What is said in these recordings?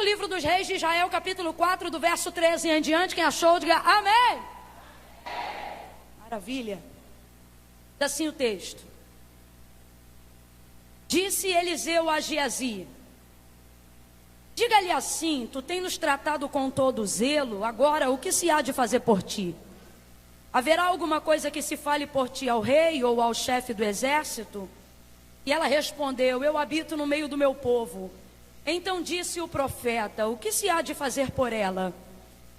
livro dos Reis de Israel, capítulo 4, do verso 13 em diante. Quem achou, diga amém. Maravilha. Diz assim o texto: disse Eliseu a Geazi: diga-lhe assim, tu tens nos tratado com todo zelo, agora o que se há de fazer por ti? Haverá alguma coisa que se fale por ti ao rei ou ao chefe do exército? E ela respondeu: eu habito no meio do meu povo. Então disse o profeta: o que se há de fazer por ela?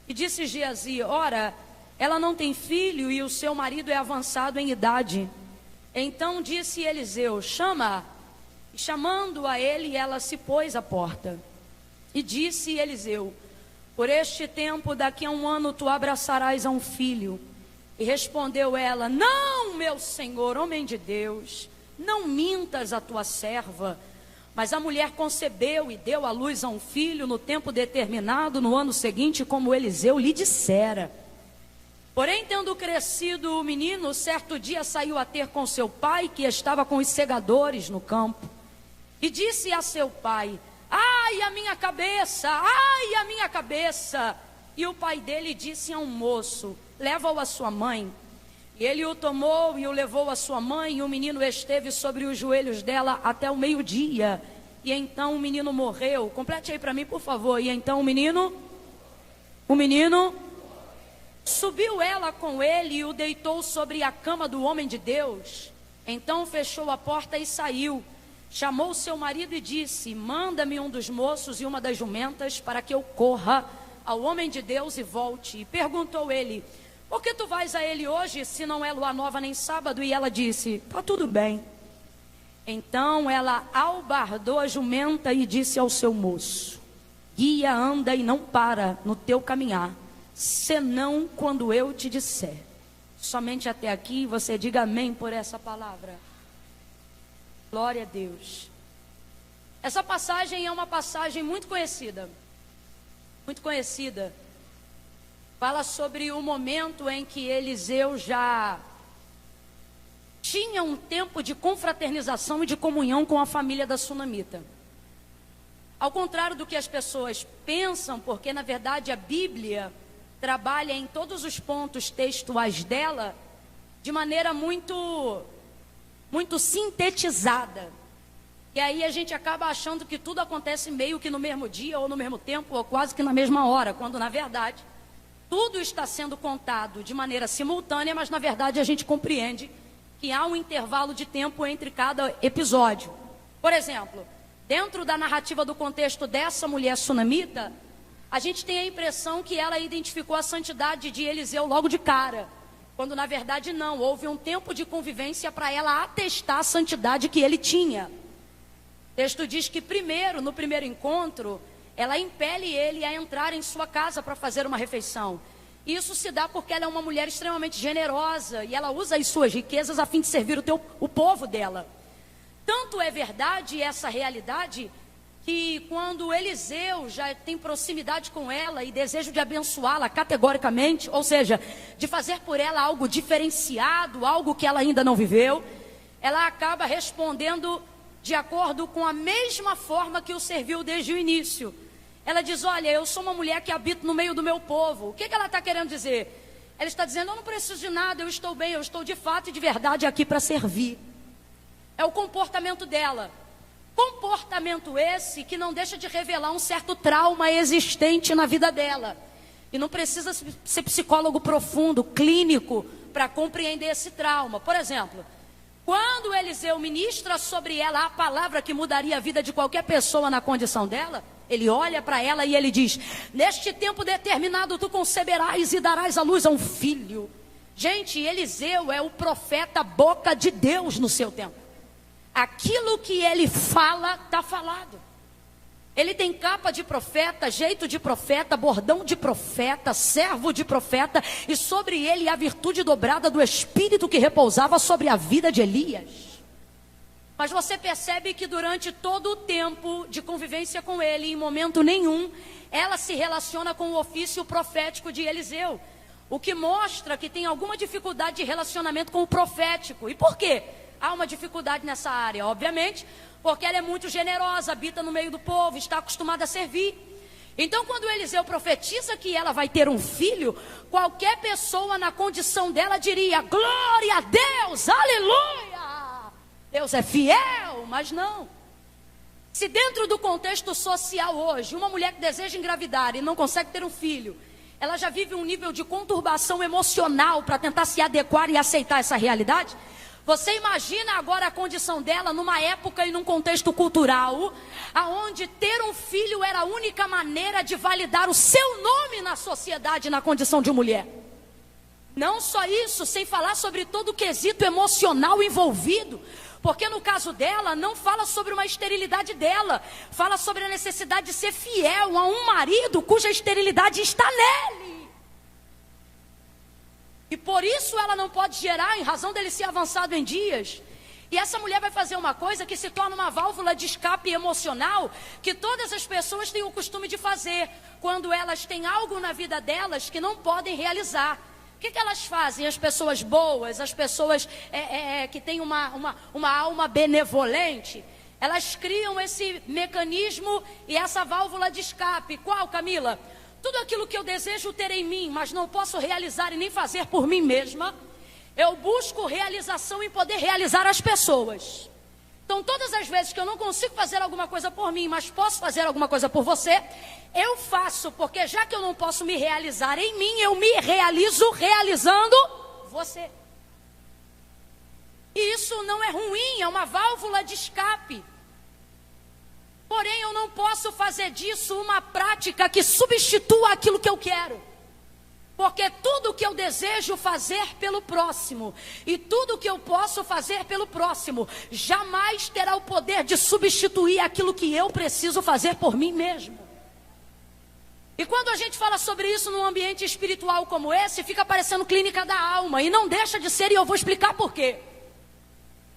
E disse Geazi: ora, ela não tem filho e o seu marido é avançado em idade. Então disse Eliseu: chama-a. E chamando a ele, ela se pôs à porta. E disse Eliseu: por este tempo, daqui a 1 ano, tu abraçarás a um filho. E respondeu ela: não, meu senhor, homem de Deus, não mintas a tua serva. Mas a mulher concebeu e deu à luz a um filho no tempo determinado, no ano seguinte, como Eliseu lhe dissera. Porém, tendo crescido o menino, certo dia saiu a ter com seu pai, que estava com os segadores no campo. E disse a seu pai: ai, a minha cabeça, ai, a minha cabeça. E o pai dele disse a um moço: leva-o à sua mãe. E ele o tomou e o levou à sua mãe, e o menino esteve sobre os joelhos dela até o meio-dia. E então o menino morreu. Complete aí para mim, por favor. E então o menino subiu ela com ele e o deitou sobre a cama do homem de Deus. Então fechou a porta e saiu. Chamou seu marido e disse: manda-me um dos moços e uma das jumentas, para que eu corra ao homem de Deus e volte. E perguntou ele: por que tu vais a ele hoje, se não é lua nova nem sábado? E ela disse: está tudo bem. Então ela albardou a jumenta e disse ao seu moço: guia, anda e não para no teu caminhar, senão quando eu te disser. Somente até aqui. Você diga amém por essa palavra. Glória a Deus. Essa passagem é uma passagem muito conhecida. Muito conhecida. Fala sobre o momento em que Eliseu já tinha um tempo de confraternização e de comunhão com a família da sunamita. Ao contrário do que as pessoas pensam, porque na verdade a Bíblia trabalha em todos os pontos textuais dela de maneira muito sintetizada. E aí a gente acaba achando que tudo acontece meio que no mesmo dia, ou no mesmo tempo, ou quase que na mesma hora, quando na verdade tudo está sendo contado de maneira simultânea, mas na verdade a gente compreende que há um intervalo de tempo entre cada episódio. Por exemplo, dentro da narrativa do contexto dessa mulher sunamita, a gente tem a impressão que ela identificou a santidade de Eliseu logo de cara, quando na verdade não, houve um tempo de convivência para ela atestar a santidade que ele tinha. O texto diz que primeiro, no primeiro encontro, ela impele ele a entrar em sua casa para fazer uma refeição. Isso se dá porque ela é uma mulher extremamente generosa e ela usa as suas riquezas a fim de servir o povo dela. Tanto é verdade essa realidade que quando Eliseu já tem proximidade com ela e desejo de abençoá-la categoricamente, ou seja, de fazer por ela algo diferenciado, algo que ela ainda não viveu, ela acaba respondendo de acordo com a mesma forma que o serviu desde o início. Ela diz: olha, eu sou uma mulher que habito no meio do meu povo. O que ela está querendo dizer? Ela está dizendo: eu não preciso de nada, eu estou bem, eu estou de fato e de verdade aqui para servir. É o comportamento dela. Comportamento esse que não deixa de revelar um certo trauma existente na vida dela. E não precisa ser psicólogo profundo, clínico, para compreender esse trauma. Por exemplo, quando Eliseu ministra sobre ela a palavra que mudaria a vida de qualquer pessoa na condição dela, ele olha para ela e ele diz: neste tempo determinado tu conceberás e darás à luz a um filho. Gente, Eliseu é o profeta boca de Deus no seu tempo. Aquilo que ele fala, está falado. Ele tem capa de profeta, jeito de profeta, bordão de profeta, servo de profeta, e sobre ele a virtude dobrada do Espírito que repousava sobre a vida de Elias. Mas você percebe que durante todo o tempo de convivência com ele, em momento nenhum, ela se relaciona com o ofício profético de Eliseu. O que mostra que tem alguma dificuldade de relacionamento com o profético. E por quê? Há uma dificuldade nessa área, obviamente, porque ela é muito generosa, habita no meio do povo, está acostumada a servir. Então, quando Eliseu profetiza que ela vai ter um filho, qualquer pessoa na condição dela diria: glória a Deus, aleluia, Deus é fiel. Mas não. Se dentro do contexto social hoje, uma mulher que deseja engravidar e não consegue ter um filho, ela já vive um nível de conturbação emocional para tentar se adequar e aceitar essa realidade, você imagina agora a condição dela numa época e num contexto cultural, aonde ter um filho era a única maneira de validar o seu nome na sociedade, na condição de mulher. Não só isso, sem falar sobre todo o quesito emocional envolvido, porque no caso dela, não fala sobre uma esterilidade dela, fala sobre a necessidade de ser fiel a um marido cuja esterilidade está nele. E por isso ela não pode gerar, em razão dele ser avançado em dias. E essa mulher vai fazer uma coisa que se torna uma válvula de escape emocional, que todas as pessoas têm o costume de fazer, quando elas têm algo na vida delas que não podem realizar. O que elas fazem? As pessoas boas, as pessoas que têm uma alma benevolente, elas criam esse mecanismo e essa válvula de escape. Qual, Camila? Tudo aquilo que eu desejo ter em mim, mas não posso realizar e nem fazer por mim mesma, eu busco realização em poder realizar as pessoas. Então, todas as vezes que eu não consigo fazer alguma coisa por mim, mas posso fazer alguma coisa por você, eu faço, porque já que eu não posso me realizar em mim, eu me realizo realizando você. E isso não é ruim, é uma válvula de escape. Porém, eu não posso fazer disso uma prática que substitua aquilo que eu quero. Porque tudo que eu desejo fazer pelo próximo, e tudo que eu posso fazer pelo próximo, jamais terá o poder de substituir aquilo que eu preciso fazer por mim mesmo. E quando a gente fala sobre isso num ambiente espiritual como esse, fica parecendo clínica da alma, e não deixa de ser, e eu vou explicar por quê.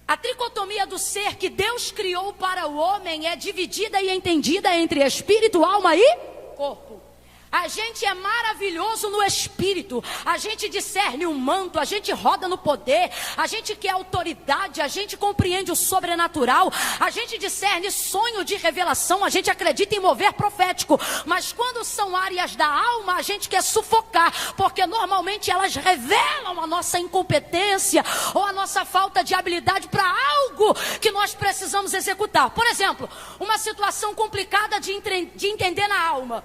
A tricotomia do ser que Deus criou para o homem é dividida e entendida entre espírito, alma e corpo. A gente é maravilhoso no espírito, a gente discerne o manto, a gente roda no poder, a gente quer autoridade, a gente compreende o sobrenatural, a gente discerne sonho de revelação, a gente acredita em mover profético. Mas quando são áreas da alma, a gente quer sufocar, porque normalmente elas revelam a nossa incompetência ou a nossa falta de habilidade para algo que nós precisamos executar. Por exemplo, uma situação complicada de entender na alma.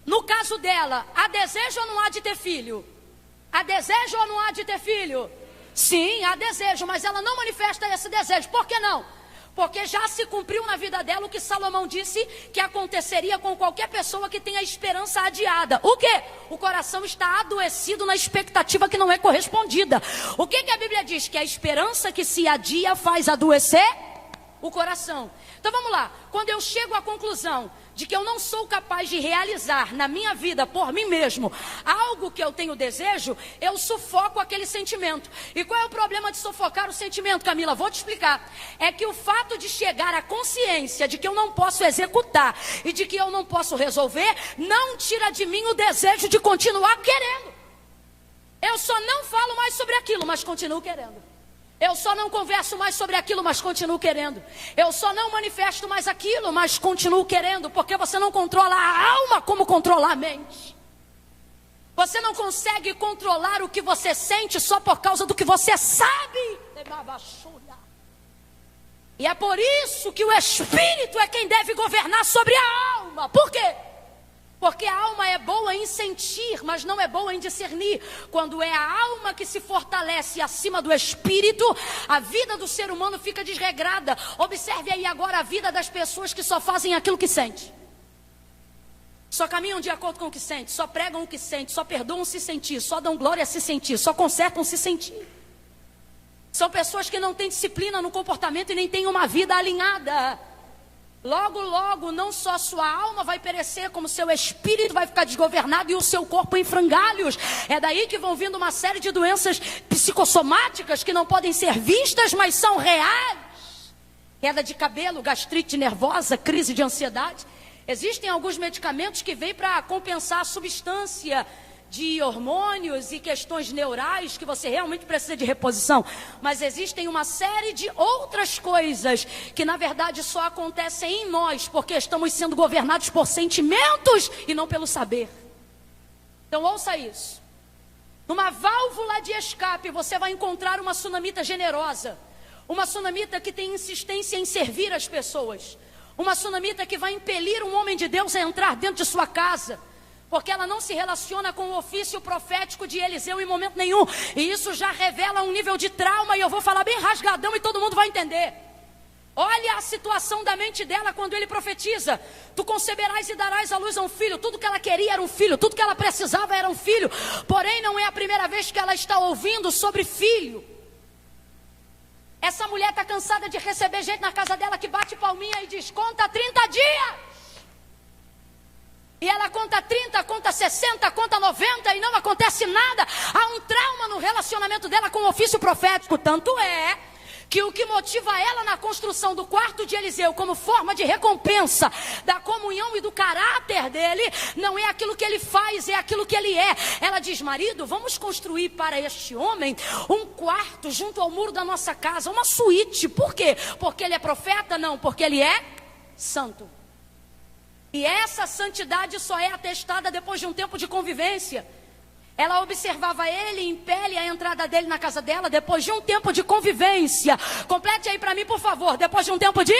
No caso dela, há desejo ou não há de ter filho? Há desejo ou não há de ter filho? Sim, há desejo, mas ela não manifesta esse desejo. Por que não? Porque já se cumpriu na vida dela o que Salomão disse que aconteceria com qualquer pessoa que tenha esperança adiada. O quê? O coração está adoecido na expectativa que não é correspondida. O que a Bíblia diz? Que a esperança que se adia faz adoecer o coração. Então vamos lá, quando eu chego à conclusão de que eu não sou capaz de realizar na minha vida, por mim mesmo, algo que eu tenho desejo, eu sufoco aquele sentimento. E qual é o problema de sufocar o sentimento, Camila? Vou te explicar. É que o fato de chegar à consciência de que eu não posso executar e de que eu não posso resolver, não tira de mim o desejo de continuar querendo. Eu só não falo mais sobre aquilo, mas continuo querendo. Eu só não converso mais sobre aquilo, mas continuo querendo. Eu só não manifesto mais aquilo, mas continuo querendo. Porque você não controla a alma como controlar a mente. Você não consegue controlar o que você sente só por causa do que você sabe. E é por isso que o Espírito é quem deve governar sobre a alma. Por quê? Porque a alma é boa em sentir, mas não é boa em discernir. Quando é a alma que se fortalece acima do espírito, a vida do ser humano fica desregrada. Observe aí agora a vida das pessoas que só fazem aquilo que sente. Só caminham de acordo com o que sente, só pregam o que sente, só perdoam se sentir, só dão glória se sentir, só consertam se sentir. São pessoas que não têm disciplina no comportamento e nem têm uma vida alinhada. Logo, logo, não só sua alma vai perecer, como seu espírito vai ficar desgovernado e o seu corpo em frangalhos. É daí que vão vindo uma série de doenças psicossomáticas que não podem ser vistas, mas são reais. Queda de cabelo, gastrite nervosa, crise de ansiedade. Existem alguns medicamentos que vêm para compensar a substância de hormônios e questões neurais que você realmente precisa de reposição, mas existem uma série de outras coisas que na verdade só acontecem em nós porque estamos sendo governados por sentimentos e não pelo saber. Então ouça isso. Numa válvula de escape você vai encontrar uma sunamita generosa, uma sunamita que tem insistência em servir as pessoas, uma sunamita que vai impelir um homem de Deus a entrar dentro de sua casa, porque ela não se relaciona com o ofício profético de Eliseu em momento nenhum. E isso já revela um nível de trauma, e eu vou falar bem rasgadão e todo mundo vai entender. Olha a situação da mente dela quando ele profetiza: tu conceberás e darás à luz a um filho. Tudo que ela queria era um filho, tudo que ela precisava era um filho. Porém não é a primeira vez que ela está ouvindo sobre filho. Essa mulher está cansada de receber gente na casa dela que bate palminha e diz: conta 30 dias. E ela conta 30, conta 60, conta 90 e não acontece nada. Há um trauma no relacionamento dela com o ofício profético. Tanto é que o que motiva ela na construção do quarto de Eliseu como forma de recompensa da comunhão e do caráter dele, não é aquilo que ele faz, é aquilo que ele é. Ela diz: marido, vamos construir para este homem um quarto junto ao muro da nossa casa, uma suíte. Por quê? Porque ele é profeta? Não, porque ele é santo. E essa santidade só é atestada depois de um tempo de convivência. Ela observava ele em pele a entrada dele na casa dela depois de um tempo de convivência. Complete aí para mim, por favor. Depois de um tempo de...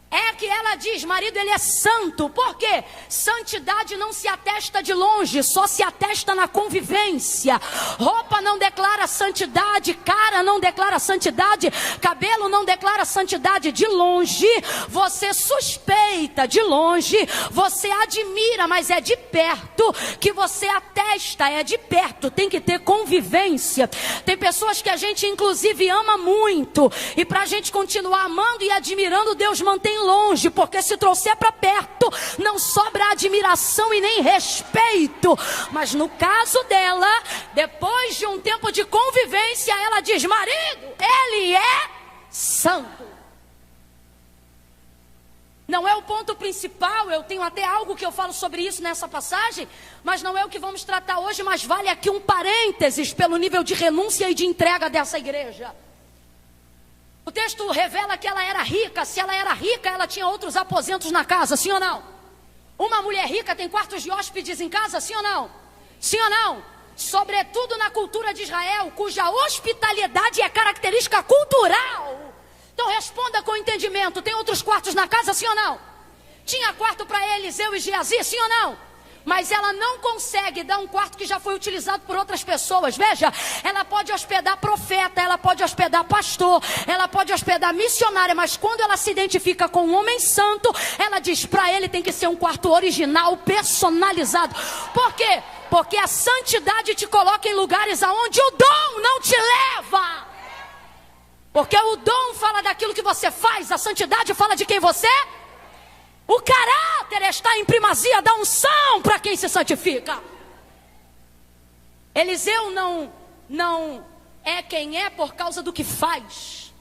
É que ela diz: marido, ele é santo. Por quê? Santidade não se atesta de longe, só se atesta na convivência. Roupa não declara santidade, cara não declara santidade, cabelo não declara santidade. De longe você suspeita, de longe você admira, mas é de perto que você atesta, é de perto. Tem que ter convivência. Tem pessoas que a gente inclusive ama muito, e para a gente continuar amando e admirando, Deus mantém longe, porque se trouxer para perto não sobra admiração e nem respeito. Mas no caso dela, depois de um tempo de convivência, ela diz: marido, ele é santo. Não é o ponto principal, eu tenho até algo que eu falo sobre isso nessa passagem, mas não é o que vamos tratar hoje. Mas vale aqui um parênteses pelo nível de renúncia e de entrega dessa igreja. O texto revela que ela era rica. Se ela era rica, ela tinha outros aposentos na casa, sim ou não? Uma mulher rica tem quartos de hóspedes em casa, sim ou não? Sim ou não? Sobretudo na cultura de Israel, cuja hospitalidade é característica cultural. Então responda com entendimento: tem outros quartos na casa, sim ou não? Tinha quarto para Eliseu e Geazi, sim ou não? Mas ela não consegue dar um quarto que já foi utilizado por outras pessoas. Veja, ela pode hospedar profeta, ela pode hospedar pastor, ela pode hospedar missionária, mas quando ela se identifica com um homem santo, ela diz: para ele tem que ser um quarto original, personalizado. Por quê? Porque a santidade te coloca em lugares aonde o dom não te leva. Porque o dom fala daquilo que você faz, a santidade fala de quem você é. O caráter está em primazia da unção para quem se santifica. Eliseu não é quem é por causa do que faz.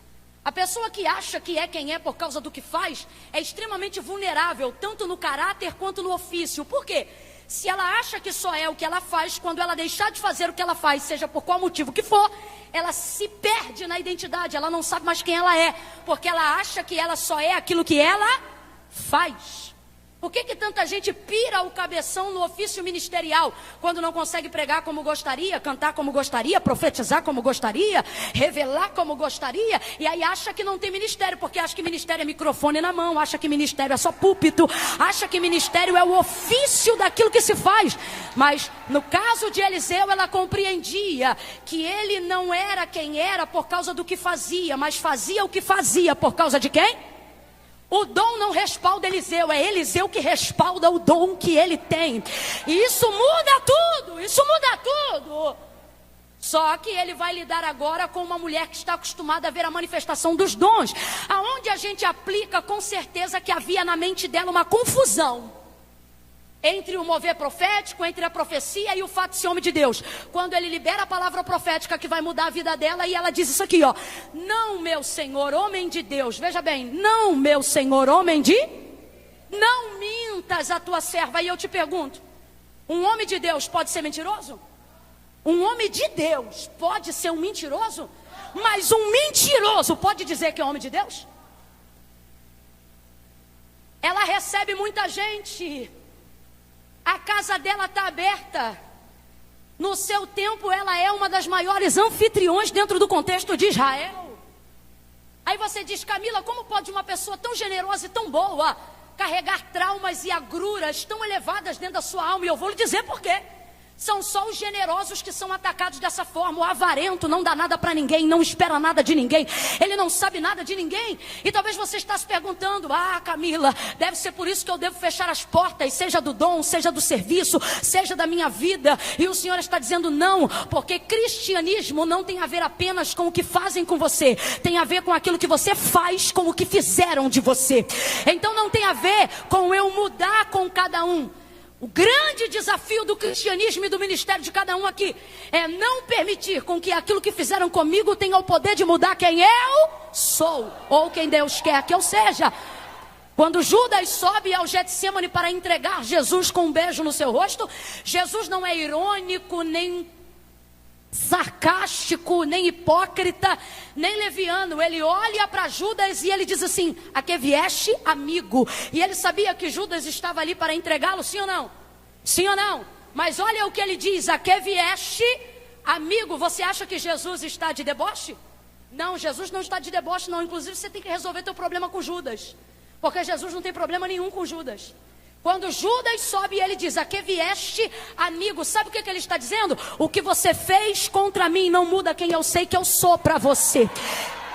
A pessoa que acha que é quem é por causa do que faz é extremamente vulnerável, tanto no caráter quanto no ofício. Por quê? Se ela acha que só é o que ela faz, quando ela deixar de fazer o que ela faz, seja por qual motivo que for, ela se perde na identidade. Ela não sabe mais quem ela é, porque ela acha que ela só é aquilo que ela faz. Por que tanta gente pira o cabeção no ofício ministerial quando não consegue pregar como gostaria, cantar como gostaria, profetizar como gostaria, revelar como gostaria, e aí acha que não tem ministério, porque acha que ministério é microfone na mão, acha que ministério é só púlpito, acha que ministério é o ofício daquilo que se faz. Mas no caso de Eliseu, ela compreendia que ele não era quem era por causa do que fazia, mas fazia o que fazia por causa de quem? O dom não respalda Eliseu, é Eliseu que respalda o dom que ele tem. E isso muda tudo, isso muda tudo. Só que ele vai lidar agora com uma mulher que está acostumada a ver a manifestação dos dons, aonde a gente aplica com certeza que havia na mente dela uma confusão entre o mover profético, entre a profecia e o fato de ser homem de Deus. Quando ele libera a palavra profética que vai mudar a vida dela, e ela diz isso aqui, ó: não, meu Senhor, homem de Deus. Veja bem, não, meu Senhor, homem de... Não mintas a tua serva. E eu te pergunto, Um homem de Deus pode ser mentiroso? Um homem de Deus pode ser um mentiroso? Mas um mentiroso pode dizer que é homem de Deus? Ela recebe muita gente. A casa dela está aberta. No seu tempo, ela é uma das maiores anfitriões dentro do contexto de Israel. Aí você diz, Camila, como pode uma pessoa tão generosa e tão boa carregar traumas e agruras tão elevadas dentro da sua alma? E eu vou lhe dizer por quê. São só os generosos que são atacados dessa forma. O avarento não dá nada para ninguém, não espera nada de ninguém, ele não sabe nada de ninguém. E talvez você está se perguntando, Camila, deve ser por isso que eu devo fechar as portas, seja do dom, seja do serviço, seja da minha vida. E o Senhor está dizendo não, porque cristianismo não tem a ver apenas com o que fazem com você, tem a ver com aquilo que você faz com o que fizeram de você. Então não tem a ver com eu mudar com cada um. O grande desafio do cristianismo e do ministério de cada um aqui é não permitir com que aquilo que fizeram comigo tenha o poder de mudar quem eu sou, ou quem Deus quer que eu seja. Quando Judas sobe ao Getsemane para entregar Jesus com um beijo no seu rosto, Jesus não é irônico, nem sarcástico, nem hipócrita, nem leviano. Ele olha para Judas e ele diz assim, a que vieste, amigo? E ele sabia que Judas estava ali para entregá-lo, sim ou não? Sim ou não? Mas olha o que ele diz, a que vieste, amigo? Você acha que Jesus está de deboche? Não, Jesus não está de deboche não. Inclusive você tem que resolver teu problema com Judas, porque Jesus não tem problema nenhum com Judas. Quando Judas sobe, ele diz, a que vieste, amigo? Sabe o que ele está dizendo? O que você fez contra mim não muda quem eu sei que eu sou para você.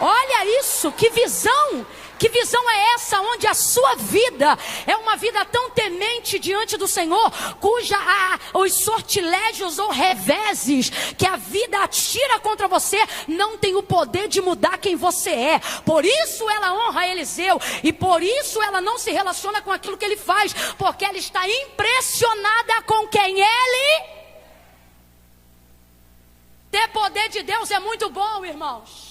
Olha isso, que visão! Que visão é essa, onde a sua vida é uma vida tão temente diante do Senhor, cuja os sortilégios ou reveses que a vida atira contra você não tem o poder de mudar quem você é. Por isso ela honra Eliseu e por isso ela não se relaciona com aquilo que ele faz, porque ela está impressionada com quem ele... Ter poder de Deus é muito bom, irmãos.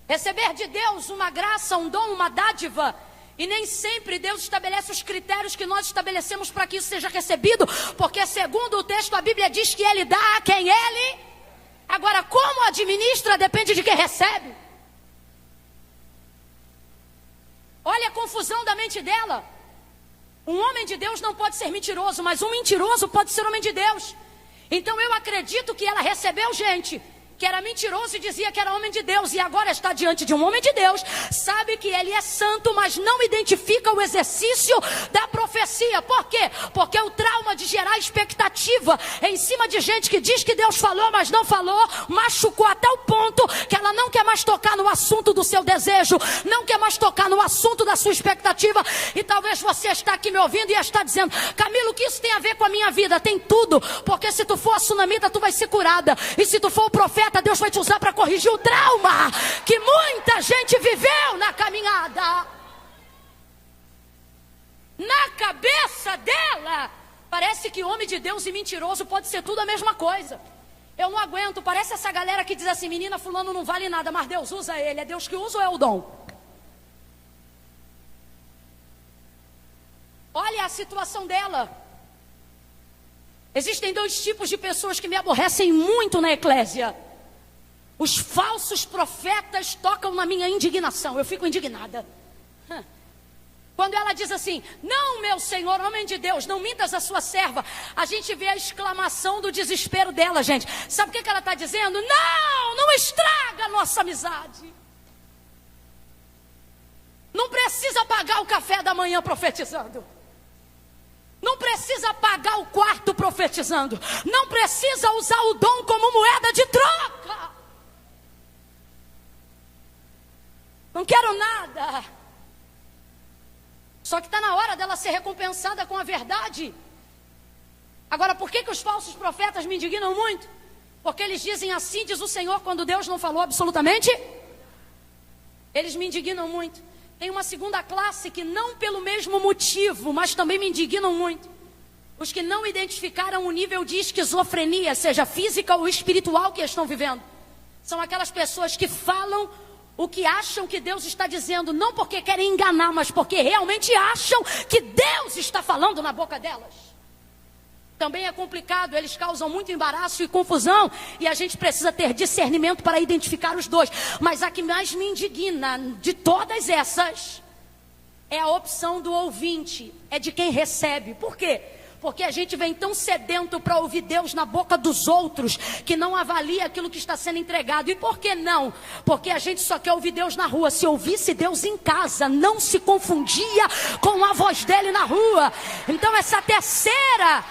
Receber de Deus uma graça, um dom, uma dádiva. E nem sempre Deus estabelece os critérios que nós estabelecemos para que isso seja recebido. Porque segundo o texto a Bíblia diz que Ele dá a quem Ele. Agora como administra depende de quem recebe. Olha a confusão da mente dela. Um homem de Deus não pode ser mentiroso, mas um mentiroso pode ser homem de Deus. Então eu acredito que ela recebeu gente que era mentiroso e dizia que era homem de Deus, e agora está diante de um homem de Deus, sabe que ele é santo, mas não identifica o exercício da profecia. Por quê? Porque o trauma de gerar expectativa em cima de gente que diz que Deus falou, mas não falou, machucou até o ponto que ela não quer mais tocar no assunto do seu desejo, não quer mais tocar no assunto da sua expectativa. E talvez você está aqui me ouvindo e está dizendo, Camila, o que isso tem a ver com a minha vida? Tem tudo, porque se tu for a sunamita, tu vai ser curada, e se tu for o profeta, Deus vai te usar para corrigir o trauma que muita gente viveu na caminhada. Na cabeça dela, parece que homem de Deus e mentiroso pode ser tudo a mesma coisa. Eu não aguento, parece essa galera que diz assim, menina, fulano não vale nada, mas Deus usa ele. É Deus que usa ou é o dom? Olha a situação dela. Existem dois tipos de pessoas que me aborrecem muito na eclésia. Os falsos profetas tocam na minha indignação. Eu fico indignada. Quando ela diz assim, não, meu Senhor, homem de Deus, não mintas a sua serva. A gente vê a exclamação do desespero dela, gente. Sabe o que ela está dizendo? Não estraga a nossa amizade. Não precisa pagar o café da manhã profetizando. Não precisa pagar o quarto profetizando. Não precisa usar o dom como moeda de troca. Não quero nada. Só que está na hora dela ser recompensada com a verdade. Agora, por que os falsos profetas me indignam muito? Porque eles dizem assim, diz o Senhor, quando Deus não falou absolutamente. Eles me indignam muito. Tem uma segunda classe que não pelo mesmo motivo, mas também me indignam muito. Os que não identificaram o nível de esquizofrenia, seja física ou espiritual, que estão vivendo. São aquelas pessoas que falam o que acham que Deus está dizendo, não porque querem enganar, mas porque realmente acham que Deus está falando na boca delas. Também é complicado, eles causam muito embaraço e confusão, e a gente precisa ter discernimento para identificar os dois. Mas a que mais me indigna de todas essas é a opção do ouvinte, é de quem recebe. Por quê? Porque a gente vem tão sedento para ouvir Deus na boca dos outros, que não avalia aquilo que está sendo entregado. E por que não? Porque a gente só quer ouvir Deus na rua. Se ouvisse Deus em casa, não se confundia com a voz dele na rua. Então essa terceira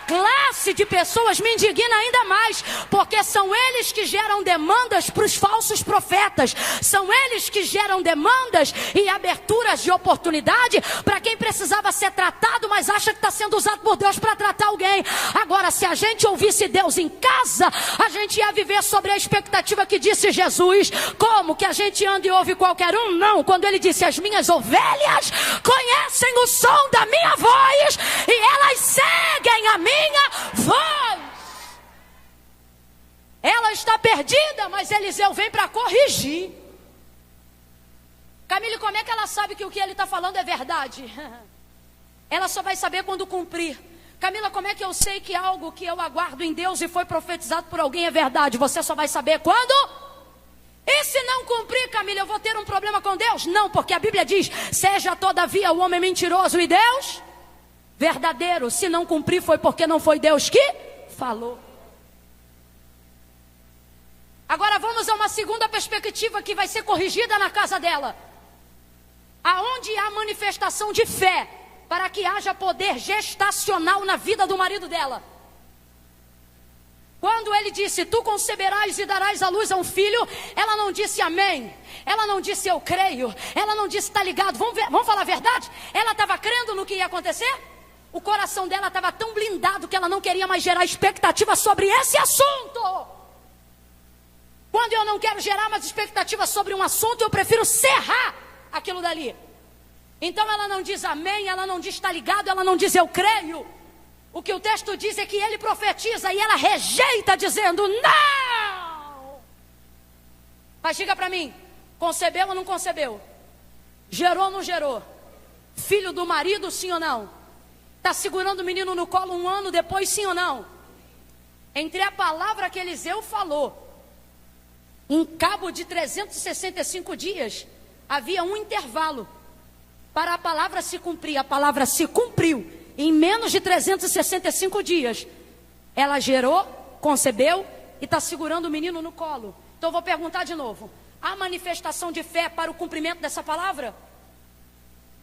classe de pessoas me indigna ainda mais, porque são eles que geram demandas para os falsos profetas, são eles que geram demandas e aberturas de oportunidade para quem precisava ser tratado, mas acha que está sendo usado por Deus para tratar alguém. Agora, se a gente ouvisse Deus em casa, a gente ia viver sobre a expectativa que disse Jesus. Como que a gente anda e ouve qualquer um? Não, quando ele disse: as minhas ovelhas conhecem o som da minha voz e elas seguem a minha voz. Ela está perdida, mas Eliseu vem para corrigir. Camille, como é que ela sabe que o que ele está falando é verdade? Ela só vai saber quando cumprir. Camila, como é que eu sei que algo que eu aguardo em Deus e foi profetizado por alguém é verdade? Você só vai saber quando? E se não cumprir, Camila, eu vou ter um problema com Deus? Não, porque a Bíblia diz: seja todavia o homem mentiroso e Deus verdadeiro. Se não cumprir, foi porque não foi Deus que falou. Agora vamos a uma segunda perspectiva que vai ser corrigida na casa dela. Aonde há manifestação de fé para que haja poder gestacional na vida do marido dela. Quando ele disse: tu conceberás e darás à luz a um filho, ela não disse amém, ela não disse eu creio, ela não disse tá ligado. Vamos falar a verdade? Ela estava crendo no que ia acontecer? O coração dela estava tão blindado que ela não queria mais gerar expectativa sobre esse assunto. Quando eu não quero gerar mais expectativa sobre um assunto, eu prefiro cerrar aquilo dali. Então ela não diz amém, ela não diz está ligado, ela não diz eu creio. O que o texto diz é que ele profetiza e ela rejeita dizendo não. Mas diga para mim, concebeu ou não concebeu? Gerou ou não gerou? Filho do marido, sim ou não? Está segurando o menino no colo 1 ano depois, sim ou não? Entre a palavra que Eliseu falou, em cabo de 365 dias, havia um intervalo para a palavra se cumprir. A palavra se cumpriu em menos de 365 dias. Ela gerou, concebeu e está segurando o menino no colo. Então eu vou perguntar de novo: há manifestação de fé para o cumprimento dessa palavra?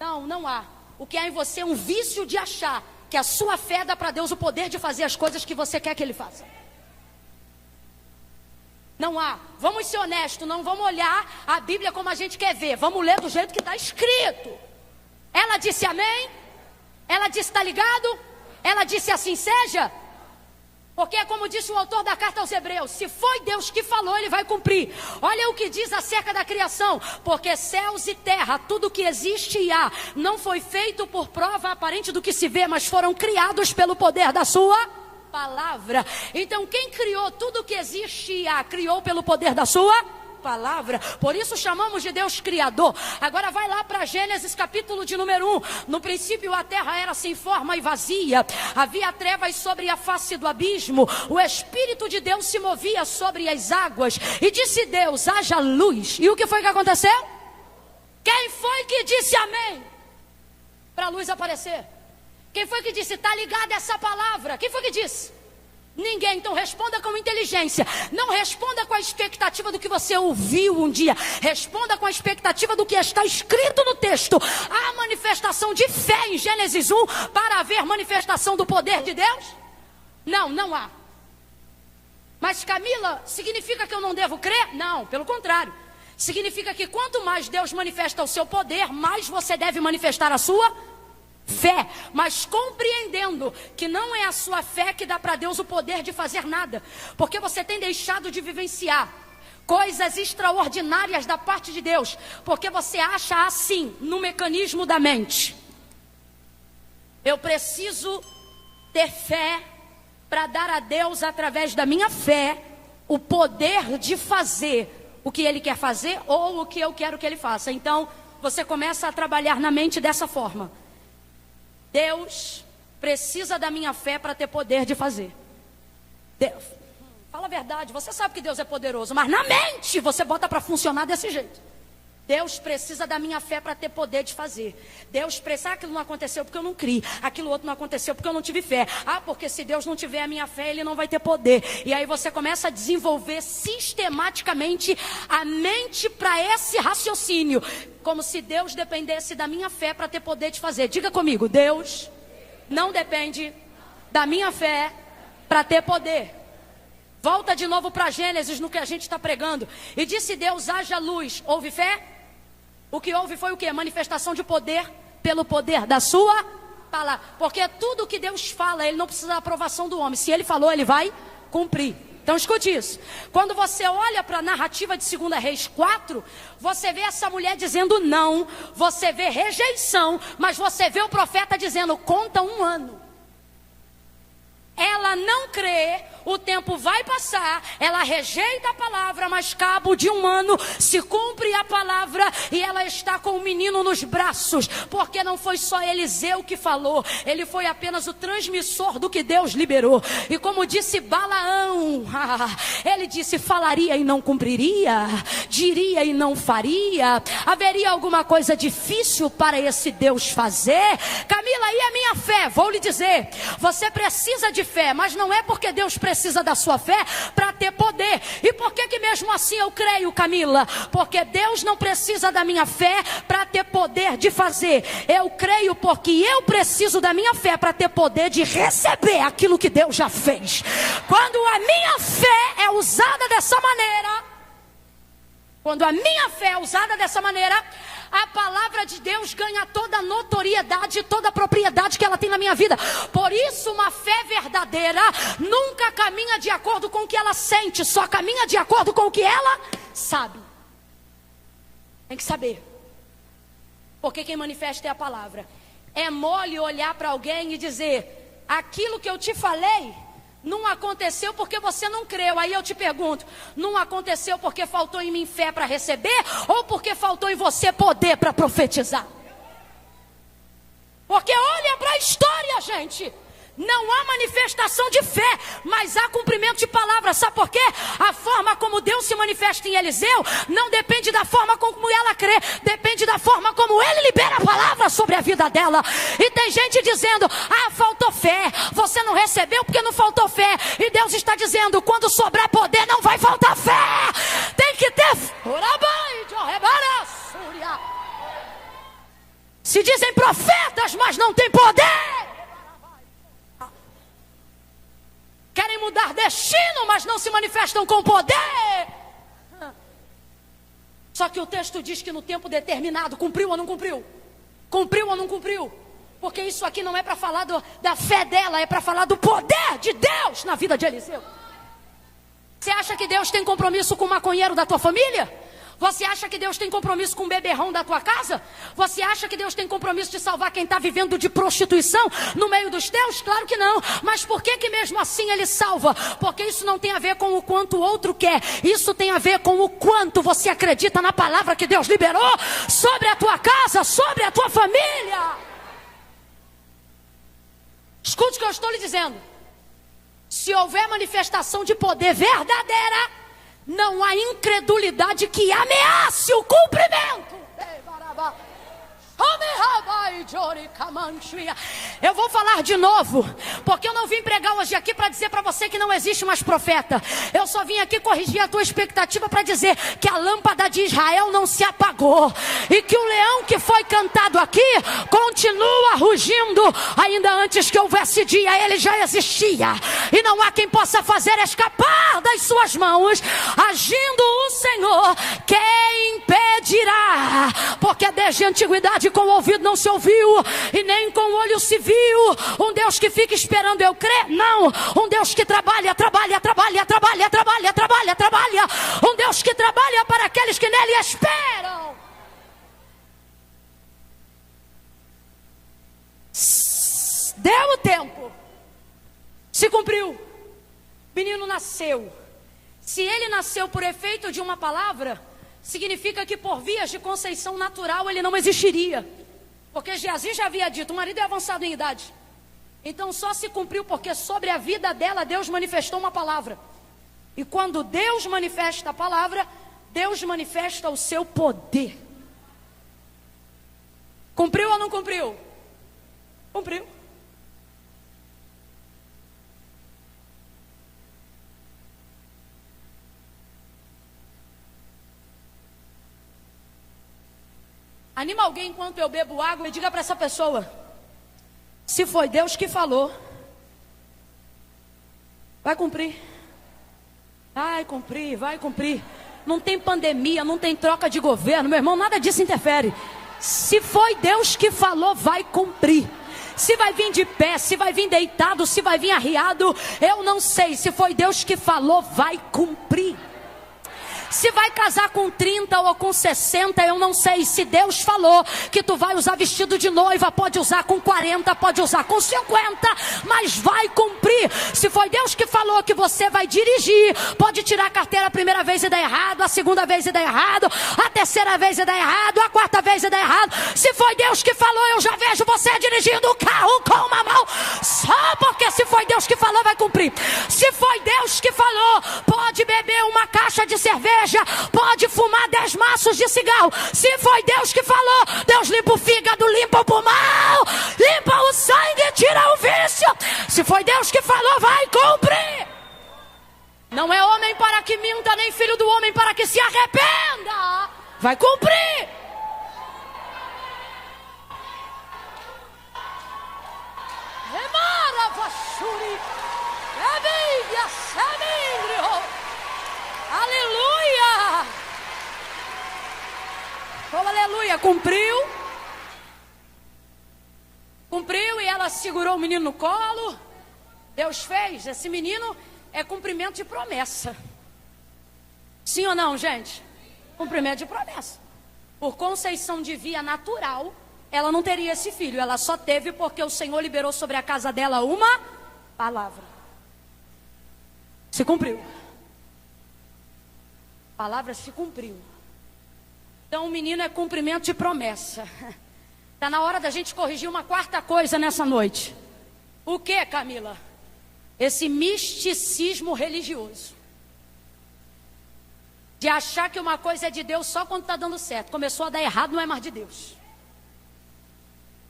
Não, não há. O que há em você é um vício de achar que a sua fé dá para Deus o poder de fazer as coisas que você quer que Ele faça. Não há. Vamos ser honestos, não vamos olhar a Bíblia como a gente quer ver. Vamos ler do jeito que está escrito. Ela disse amém? Ela disse está ligado? Ela disse assim seja? Porque é como disse o autor da carta aos Hebreus: se foi Deus que falou, Ele vai cumprir. Olha o que diz acerca da criação: porque céus e terra, tudo que existe e há, não foi feito por prova aparente do que se vê, mas foram criados pelo poder da sua palavra. Então quem criou tudo que existe e há, criou pelo poder da sua palavra. Por isso chamamos de Deus Criador. Agora vai lá para Gênesis capítulo de número 1. No princípio a terra era sem forma e vazia, havia trevas sobre a face do abismo, o Espírito de Deus se movia sobre as águas, e disse Deus: haja luz. E o que foi que aconteceu? Quem foi que disse amém para a luz aparecer? Quem foi que disse está ligada essa palavra? Quem foi que disse? Ninguém. Então responda com inteligência. Não responda com a expectativa do que você ouviu um dia. Responda com a expectativa do que está escrito no texto. Há manifestação de fé em Gênesis 1 para haver manifestação do poder de Deus? Não, não há. Mas Camila, significa que eu não devo crer? Não, pelo contrário. Significa que quanto mais Deus manifesta o seu poder, mais você deve manifestar a sua fé, mas compreendendo que não é a sua fé que dá para Deus o poder de fazer nada, porque você tem deixado de vivenciar coisas extraordinárias da parte de Deus, porque você acha assim, no mecanismo da mente: eu preciso ter fé para dar a Deus, através da minha fé, o poder de fazer o que ele quer fazer ou o que eu quero que ele faça. Então, você começa a trabalhar na mente dessa forma. Deus precisa da minha fé para ter poder de fazer. Deus, fala a verdade, você sabe que Deus é poderoso, mas na mente você bota para funcionar desse jeito. Deus precisa da minha fé para ter poder de fazer. Deus precisa, aquilo não aconteceu porque eu não criei, aquilo outro não aconteceu porque eu não tive fé. Porque se Deus não tiver a minha fé, Ele não vai ter poder. E aí você começa a desenvolver sistematicamente a mente para esse raciocínio, como se Deus dependesse da minha fé para ter poder de fazer. Diga comigo, Deus não depende da minha fé para ter poder. Volta de novo para Gênesis, no que a gente está pregando. E disse Deus, haja luz. Houve fé? O que houve foi o quê? Manifestação de poder pelo poder da sua palavra. Porque tudo que Deus fala, Ele não precisa da aprovação do homem. Se Ele falou, Ele vai cumprir. Então escute isso. Quando você olha para a narrativa de 2 Reis 4, você vê essa mulher dizendo não. Você vê rejeição. Mas você vê o profeta dizendo, conta 1 ano. Ela não crê, o tempo vai passar, ela rejeita a palavra, mas cabo de 1 ano se cumpre a palavra e ela está com o menino nos braços, porque não foi só Eliseu que falou, ele foi apenas o transmissor do que Deus liberou. E como disse Balaão, ele disse, falaria e não cumpriria, diria e não faria, haveria alguma coisa difícil para esse Deus fazer? Camila, e a minha fé? Vou lhe dizer, você precisa de fé, mas não é porque Deus precisa da sua fé para ter poder. E por que mesmo assim eu creio, Camila? Porque Deus não precisa da minha fé para ter poder de fazer. Eu creio porque eu preciso da minha fé para ter poder de receber aquilo que Deus já fez. Quando a minha fé é usada dessa maneira, a palavra de Deus ganha toda a notoriedade, toda a propriedade que ela tem na minha vida. Por isso, uma fé verdadeira nunca caminha de acordo com o que ela sente, só caminha de acordo com o que ela sabe. Tem que saber. Porque quem manifesta é a palavra. É mole olhar para alguém e dizer, aquilo que eu te falei não aconteceu porque você não creu. Aí eu te pergunto, não aconteceu porque faltou em mim fé para receber? Ou porque faltou em você poder para profetizar? Porque olha para a história, gente. Não há manifestação de fé, mas há cumprimento de palavra. Sabe por quê? A forma como Deus se manifesta em Eliseu não depende da forma como ela crê, depende da forma como ele libera a palavra sobre a vida dela. E tem gente dizendo, faltou fé, você não recebeu porque não faltou fé. E Deus está dizendo, quando sobrar poder não vai faltar fé. Tem que ter. Se dizem profetas, mas não tem poder. Querem mudar destino, mas não se manifestam com poder. Só que o texto diz que no tempo determinado, cumpriu ou não cumpriu? Cumpriu ou não cumpriu? Porque isso aqui não é para falar da fé dela, é para falar do poder de Deus na vida de Eliseu. Você acha que Deus tem compromisso com o maconheiro da tua família? Você acha que Deus tem compromisso com o beberrão da tua casa? Você acha que Deus tem compromisso de salvar quem está vivendo de prostituição no meio dos teus? Claro que não. Mas por que mesmo assim Ele salva? Porque isso não tem a ver com o quanto o outro quer. Isso tem a ver com o quanto você acredita na palavra que Deus liberou sobre a tua casa, sobre a tua família. Escute o que eu estou lhe dizendo. Se houver manifestação de poder verdadeira, não há incredulidade que ameace o cumprimento. Eu vou falar de novo, porque eu não vim pregar hoje aqui para dizer para você que não existe mais profeta. Eu só vim aqui corrigir a tua expectativa para dizer que a lâmpada de Israel não se apagou e que o leão que foi cantado aqui continua rugindo. Ainda antes que houvesse dia, ele já existia, e não há quem possa fazer escapar das suas mãos. Agindo o Senhor, quem impedirá? Porque desde a antiguidade com o ouvido não se ouviu, e nem com o olho se viu um Deus que fica esperando eu crer. Não, um Deus que trabalha. Um Deus que trabalha para aqueles que nele esperam. Deu o tempo, se cumpriu, menino nasceu, Se ele nasceu por efeito de uma palavra, significa que por vias de conceição natural ele não existiria. Porque Geazi já havia dito, o marido é avançado em idade. Então só se cumpriu porque sobre a vida dela Deus manifestou uma palavra. E quando Deus manifesta a palavra, Deus manifesta o seu poder. Cumpriu ou não cumpriu? Cumpriu. Anima alguém enquanto eu bebo água e diga para essa pessoa: se foi Deus que falou, vai cumprir. Vai cumprir, vai cumprir. Não tem pandemia, não tem troca de governo, meu irmão, nada disso interfere. Se foi Deus que falou, vai cumprir. Se vai vir de pé, se vai vir deitado, se vai vir arriado, eu não sei. Se foi Deus que falou, vai cumprir. Se vai casar com 30 ou com 60, eu não sei. Se Deus falou que tu vai usar vestido de noiva, pode usar com 40, pode usar com 50, mas vai cumprir. Se foi Deus que falou que você vai dirigir, pode tirar a carteira a primeira vez e dar errado, a segunda vez e dar errado, a terceira vez e dar errado, a quarta vez e dar errado. Se foi Deus que falou, eu já vejo você dirigindo o carro com uma mão, só porque se foi Deus que falou, vai cumprir. Se foi Deus que falou, pode beber uma caixa de cerveja, pode fumar 10 maços de cigarro. Se foi Deus que falou, Deus limpa o fígado, limpa o pulmão, limpa o sangue, tira o vício. Se foi Deus que falou, vai cumprir. Não é homem para que minta, nem filho do homem para que se arrependa. Vai cumprir. Remara vachuri, emilia semindrio. Aleluia! Oh, aleluia! Cumpriu. Cumpriu e ela segurou o menino no colo. Deus fez. Esse menino é cumprimento de promessa. Sim ou não, gente? Cumprimento de promessa. Por conceição de via natural, ela não teria esse filho. Ela só teve porque o Senhor liberou sobre a casa dela uma palavra. Se cumpriu. A palavra se cumpriu. Então o menino é cumprimento de promessa. Está na hora da gente corrigir uma quarta coisa nessa noite. O que, Camila? Esse misticismo religioso. De achar que uma coisa é de Deus só quando está dando certo. Começou a dar errado, não é mais de Deus.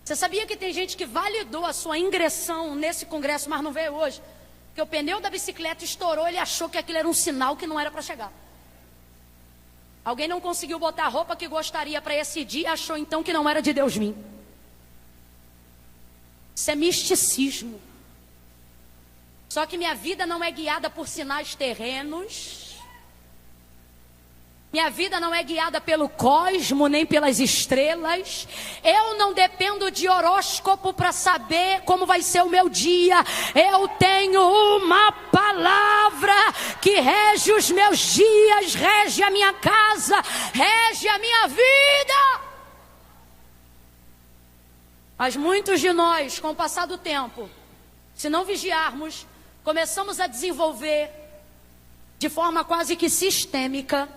Você sabia que tem gente que validou a sua ingressão nesse congresso, mas não veio hoje? Porque o pneu da bicicleta estourou, ele achou que aquilo era um sinal que não era para chegar. Alguém não conseguiu botar a roupa que gostaria para esse dia, achou então que não era de Deus vir. Isso é misticismo. Só que minha vida não é guiada por sinais terrenos. Minha vida não é guiada pelo cosmo, nem pelas estrelas. Eu não dependo de horóscopo para saber como vai ser o meu dia. Eu tenho uma palavra que rege os meus dias, rege a minha casa, rege a minha vida. Mas muitos de nós, com o passar do tempo, se não vigiarmos, começamos a desenvolver de forma quase que sistêmica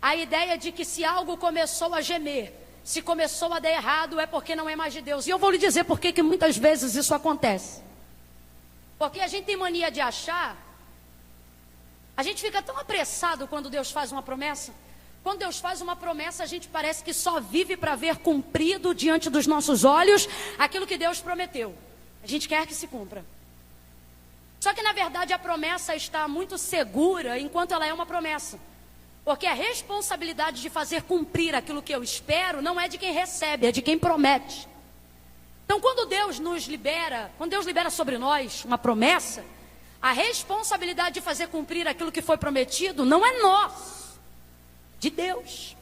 a ideia de que se algo começou a gemer, se começou a dar errado, é porque não é mais de Deus. E eu vou lhe dizer por que muitas vezes isso acontece. Porque a gente tem mania de achar, a gente fica tão apressado quando Deus faz uma promessa. Quando Deus faz uma promessa, a gente parece que só vive para ver cumprido diante dos nossos olhos aquilo que Deus prometeu. A gente quer que se cumpra. Só que na verdade a promessa está muito segura enquanto ela é uma promessa. Porque a responsabilidade de fazer cumprir aquilo que eu espero não é de quem recebe, é de quem promete. Então quando Deus nos libera, quando Deus libera sobre nós uma promessa, a responsabilidade de fazer cumprir aquilo que foi prometido não é nossa, de Deus.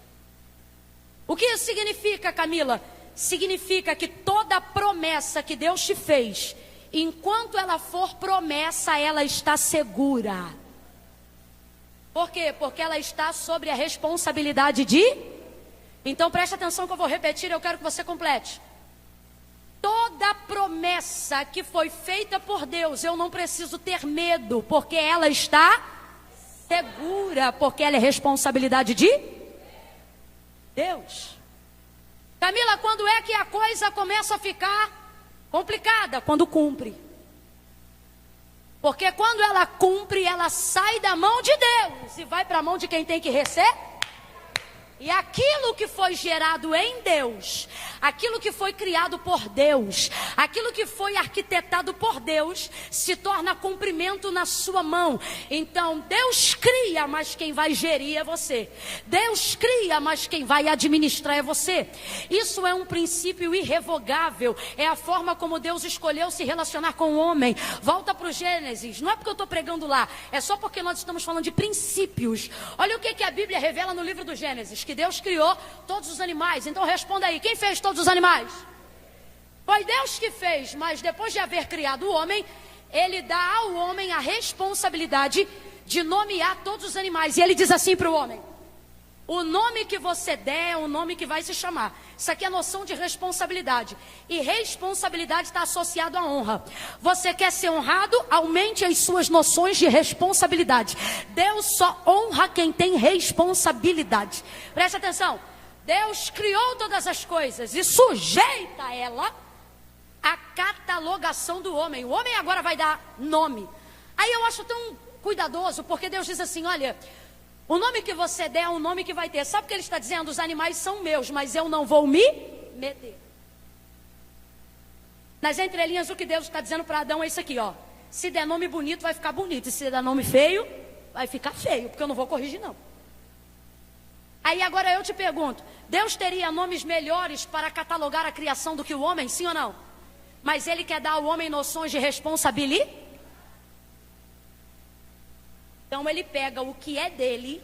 O que isso significa, Camila? Significa que toda promessa que Deus te fez, enquanto ela for promessa, ela está segura. Por quê? Porque ela está sobre a responsabilidade de... Então preste atenção que eu vou repetir, eu quero que você complete. Toda toda promessa que foi feita por Deus, eu não preciso ter medo, porque ela está segura, porque ela é responsabilidade de Deus. Camila, quando é que a coisa começa a ficar complicada? Quando cumpre. Porque quando ela cumpre, ela sai da mão de Deus e vai para a mão de quem tem que receber. E aquilo que foi gerado em Deus, aquilo que foi criado por Deus, aquilo que foi arquitetado por Deus, se torna cumprimento na sua mão. Então Deus cria, mas quem vai gerir é você. Deus cria, mas quem vai administrar é você. Isso é um princípio irrevogável. É a forma como Deus escolheu se relacionar com o homem. Volta para o Gênesis. Não é porque eu estou pregando lá, é só porque nós estamos falando de princípios. Olha o que a Bíblia revela no livro do Gênesis. Que Deus criou todos os animais. Então responda aí, quem fez todos os animais? Foi Deus que fez, mas depois de haver criado o homem, Ele dá ao homem a responsabilidade de nomear todos os animais. E Ele diz assim para o homem: o nome que você der é o nome que vai se chamar. Isso aqui é noção de responsabilidade. E responsabilidade está associado à honra. Você quer ser honrado? Aumente as suas noções de responsabilidade. Deus só honra quem tem responsabilidade. Preste atenção. Deus criou todas as coisas e sujeita ela à catalogação do homem. O homem agora vai dar nome. Aí eu acho tão cuidadoso, porque Deus diz assim, olha... o nome que você der é o nome que vai ter. Sabe o que ele está dizendo? Os animais são meus, mas eu não vou me meter. Nas entrelinhas, o que Deus está dizendo para Adão é isso aqui, ó. Se der nome bonito, vai ficar bonito. E se der nome feio, vai ficar feio, porque eu não vou corrigir, não. Aí agora eu te pergunto, Deus teria nomes melhores para catalogar a criação do que o homem, sim ou não? Mas Ele quer dar ao homem noções de responsabilidade. Então ele pega o que é dele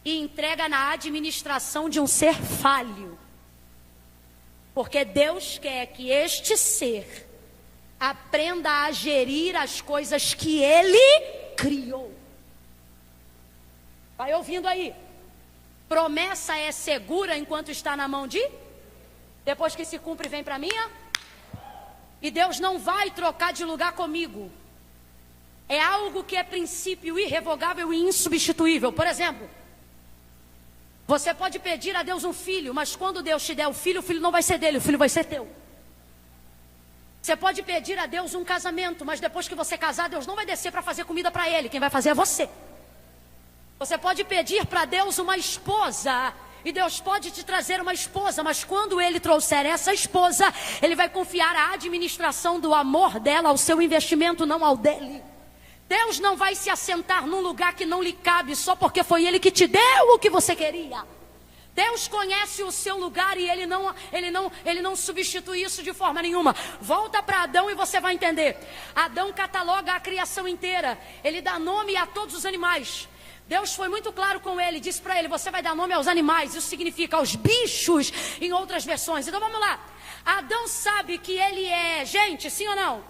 e entrega na administração de um ser falho. Porque Deus quer que este ser aprenda a gerir as coisas que Ele criou. Vai ouvindo aí. Promessa é segura enquanto está na mão de... depois que se cumpre, vem para mim. E Deus não vai trocar de lugar comigo. É algo que é princípio irrevogável e insubstituível. Por exemplo, você pode pedir a Deus um filho, mas quando Deus te der o filho não vai ser dele, o filho vai ser teu. Você pode pedir a Deus um casamento, mas depois que você casar, Deus não vai descer para fazer comida para ele, quem vai fazer é você. Você pode pedir para Deus uma esposa, e Deus pode te trazer uma esposa, mas quando Ele trouxer essa esposa, Ele vai confiar a administração do amor dela ao seu investimento, não ao dele. Deus não vai se assentar num lugar que não lhe cabe só porque foi Ele que te deu o que você queria. Deus conhece o seu lugar e Ele não substitui isso de forma nenhuma. Volta para Adão e você vai entender. Adão cataloga a criação inteira. Ele dá nome a todos os animais. Deus foi muito claro com ele, disse para ele, você vai dar nome aos animais. Isso significa aos bichos em outras versões. Então vamos lá. Adão sabe que ele é gente, sim ou não?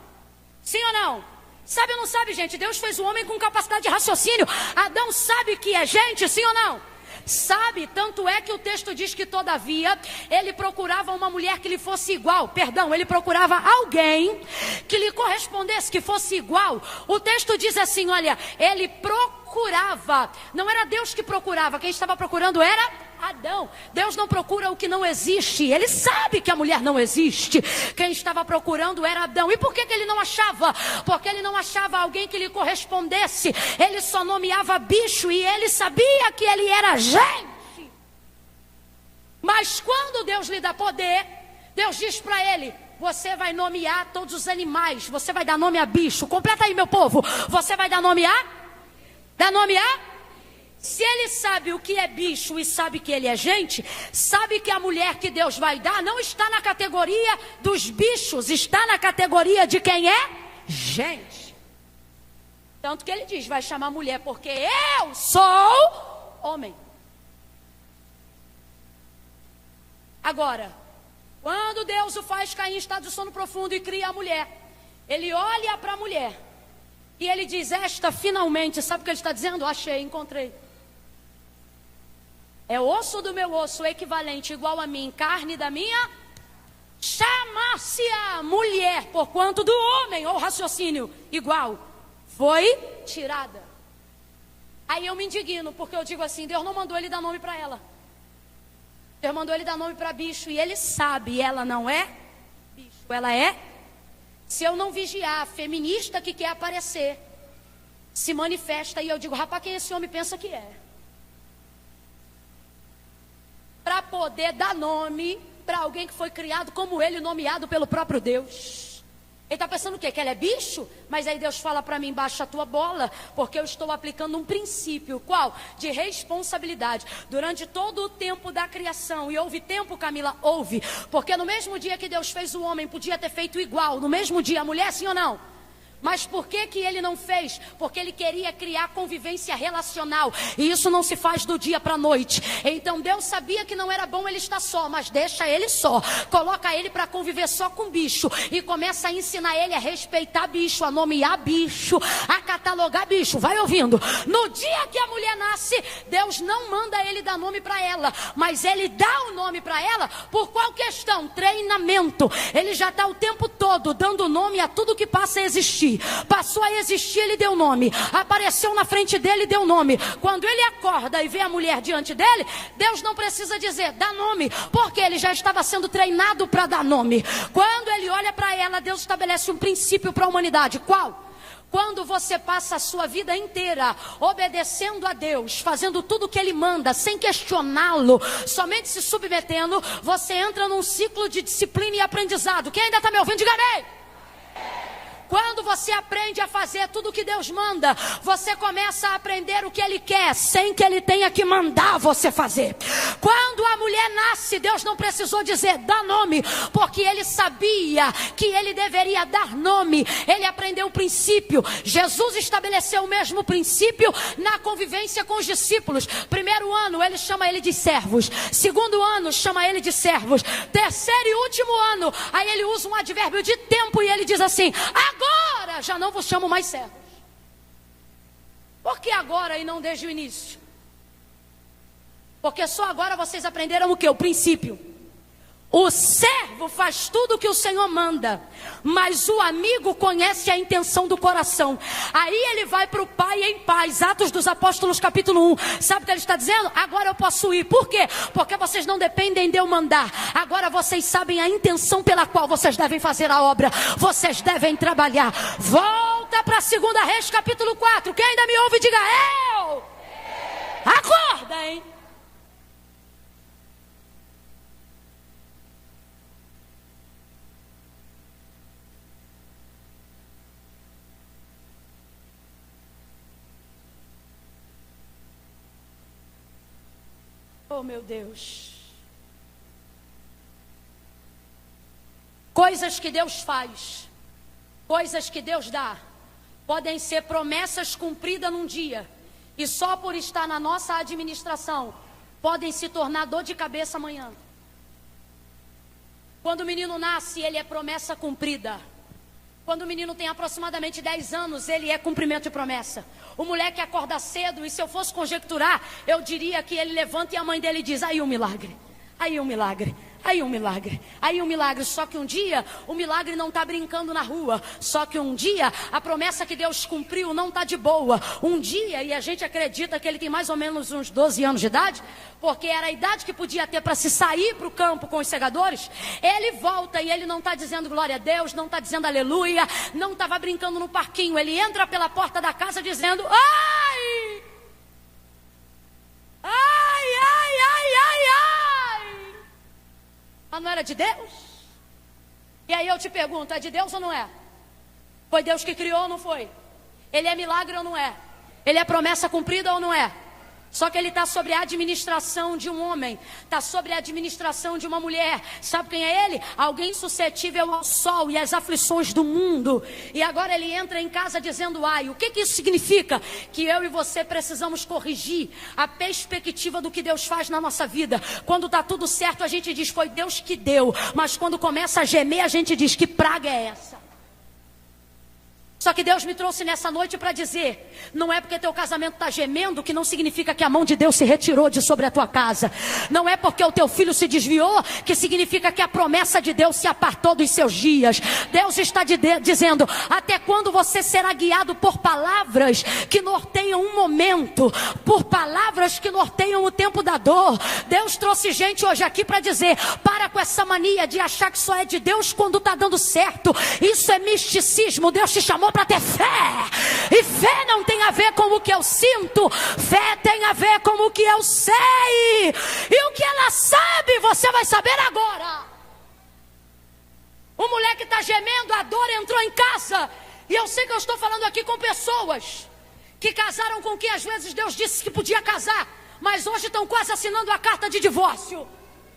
Sim ou não? Sabe ou não sabe, gente? Deus fez o homem com capacidade de raciocínio. Adão sabe que é gente, sim ou não? Sabe, tanto é que o texto diz que todavia ele procurava uma mulher que lhe fosse igual. Perdão, ele procurava alguém que lhe correspondesse, que fosse igual. O texto diz assim, olha, ele procurava. Não era Deus que procurava, quem estava procurando era Adão. Deus não procura o que não existe. Ele sabe que a mulher não existe. Quem estava procurando era Adão. E por que ele não achava? Porque ele não achava alguém que lhe correspondesse. Ele só nomeava bicho e ele sabia que ele era gente. Mas quando Deus lhe dá poder, Deus diz para ele, você vai nomear todos os animais. Você vai dar nome a bicho. Completa aí, meu povo. Você vai dar nome a? Dar nome a? Se ele sabe o que é bicho e sabe que ele é gente, sabe que a mulher que Deus vai dar não está na categoria dos bichos, está na categoria de quem é gente. Tanto que ele diz, vai chamar mulher porque eu sou homem. Agora, quando Deus o faz cair em estado de sono profundo e cria a mulher, ele olha para a mulher e ele diz, esta finalmente, sabe o que ele está dizendo? Achei, encontrei. É osso do meu osso, equivalente, igual a mim, carne da minha. chamar-se-á mulher, porquanto do homem, ou raciocínio igual, foi tirada. Aí eu me indigno, porque eu digo assim, Deus não mandou ele dar nome para ela. Deus mandou ele dar nome para bicho, e ele sabe, ela não é bicho, ela é. Se eu não vigiar, a feminista que quer aparecer, se manifesta, e eu digo, rapaz, quem esse homem pensa que é? Para poder dar nome para alguém que foi criado como ele, nomeado pelo próprio Deus. Ele está pensando o quê? Que ela é bicho? Mas aí Deus fala para mim, baixa a tua bola, porque eu estou aplicando um princípio, qual? De responsabilidade. Durante todo o tempo da criação, e houve tempo, Camila? Houve. Porque no mesmo dia que Deus fez o homem, podia ter feito igual, no mesmo dia a mulher, sim ou não? Mas por que ele não fez? Porque ele queria criar convivência relacional. E isso não se faz do dia para a noite. Então Deus sabia que não era bom ele estar só, mas deixa ele só. Coloca ele para conviver só com bicho. E começa a ensinar ele a respeitar bicho, a nomear bicho, a catalogar bicho. Vai ouvindo. No dia que a mulher nasce, Deus não manda ele dar nome para ela. Mas ele dá o nome para ela por qual questão? Treinamento. Ele já está o tempo todo dando nome a tudo que passa a existir. Passou a existir, ele deu nome. Apareceu na frente dele, deu nome. Quando ele acorda e vê a mulher diante dele, Deus não precisa dizer, dá nome, porque ele já estava sendo treinado para dar nome. Quando ele olha para ela, Deus estabelece um princípio para a humanidade. Qual? Quando você passa a sua vida inteira obedecendo a Deus, fazendo tudo o que Ele manda, sem questioná-lo, somente se submetendo, você entra num ciclo de disciplina e aprendizado. Quem ainda está me ouvindo, diga amém. Quando você aprende a fazer tudo o que Deus manda, você começa a aprender o que Ele quer, sem que Ele tenha que mandar você fazer. Quando a mulher nasce, Deus não precisou dizer, dá nome, porque Ele sabia que Ele deveria dar nome. Ele aprendeu o princípio. Jesus estabeleceu o mesmo princípio na convivência com os discípulos. Primeiro ano, Ele chama ele de servos. Segundo ano, chama ele de servos. Terceiro e último ano, aí Ele usa um advérbio de tempo e Ele diz assim, agora já não vos chamo mais servos. Por que agora e não desde o início? Porque só agora vocês aprenderam o que? O princípio. O servo faz tudo o que o Senhor manda, mas o amigo conhece a intenção do coração. Aí ele vai para o Pai em paz. Atos dos Apóstolos capítulo 1. Sabe o que ele está dizendo? Agora eu posso ir. Por quê? Porque vocês não dependem de eu mandar. Agora vocês sabem a intenção pela qual vocês devem fazer a obra. Vocês devem trabalhar. Volta para 2 Reis capítulo 4. Quem ainda me ouve, diga eu. Acorda, hein? Oh, meu Deus. Coisas que Deus faz, coisas que Deus dá, podem ser promessas cumpridas num dia, e só por estar na nossa administração, podem se tornar dor de cabeça amanhã. Quando o menino nasce, ele é promessa cumprida. Quando o menino tem aproximadamente 10 anos, ele é cumprimento de promessa. O moleque acorda cedo, e se eu fosse conjecturar, eu diria que ele levanta e a mãe dele diz, aí um milagre, aí um milagre, aí um milagre, aí um milagre. Só que um dia, o milagre não está brincando na rua. Só que um dia, a promessa que Deus cumpriu não está de boa. Um dia, e a gente acredita que ele tem mais ou menos uns 12 anos de idade, porque era a idade que podia ter para se sair para o campo com os segadores. Ele volta e ele não está dizendo glória a Deus, não está dizendo aleluia, não estava brincando no parquinho. Ele entra pela porta da casa dizendo, ai, ai, ai, ai, ai, ai. Mas não era de Deus? E aí eu te pergunto, é de Deus ou não é? Foi Deus que criou ou não foi? Ele é milagre ou não é? Ele é promessa cumprida ou não é? Só que ele está sobre a administração de um homem, está sobre a administração de uma mulher. Sabe quem é ele? Alguém suscetível ao sol e às aflições do mundo. E agora ele entra em casa dizendo, ai, o que isso significa? Que eu e você precisamos corrigir a perspectiva do que Deus faz na nossa vida. Quando está tudo certo, a gente diz, foi Deus que deu. Mas quando começa a gemer, a gente diz, que praga é essa? Só que Deus me trouxe nessa noite para dizer, não é porque teu casamento está gemendo que não significa que a mão de Deus se retirou de sobre a tua casa. Não é porque o teu filho se desviou que significa que a promessa de Deus se apartou dos seus dias. Deus está dizendo, até quando você será guiado por palavras que norteiam um momento, por palavras que norteiam o tempo da dor. Deus trouxe gente hoje aqui para dizer, para com essa mania de achar que só é de Deus quando está dando certo. Isso é misticismo. Deus te chamou para ter fé, e fé não tem a ver com o que eu sinto, fé tem a ver com o que eu sei, e o que ela sabe, você vai saber agora. O moleque está gemendo, a dor entrou em casa, e eu sei que eu estou falando aqui com pessoas que casaram com quem às vezes Deus disse que podia casar, mas hoje estão quase assinando a carta de divórcio.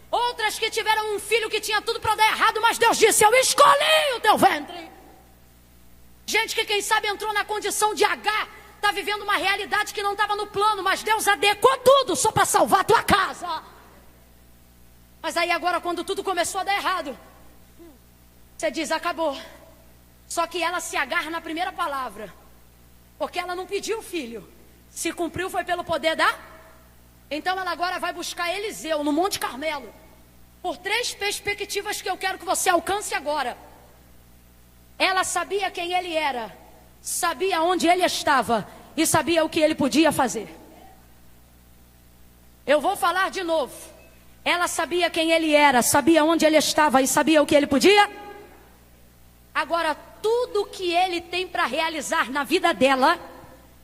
Outras que tiveram um filho que tinha tudo para dar errado, mas Deus disse, eu escolhi o teu ventre. Gente que quem sabe entrou na condição de H, está vivendo uma realidade que não estava no plano, mas Deus adequou tudo só para salvar a tua casa. Mas aí agora quando tudo começou a dar errado, você diz, acabou. Só que ela se agarra na primeira palavra, porque ela não pediu filho. Se cumpriu foi pelo poder da... Então ela agora vai buscar Eliseu no Monte Carmelo, por 3 perspectivas que eu quero que você alcance agora. Ela sabia quem ele era, sabia onde ele estava e sabia o que ele podia fazer. Eu vou falar de novo. Ela sabia quem ele era, sabia onde ele estava e sabia o que ele podia. Agora, tudo que ele tem para realizar na vida dela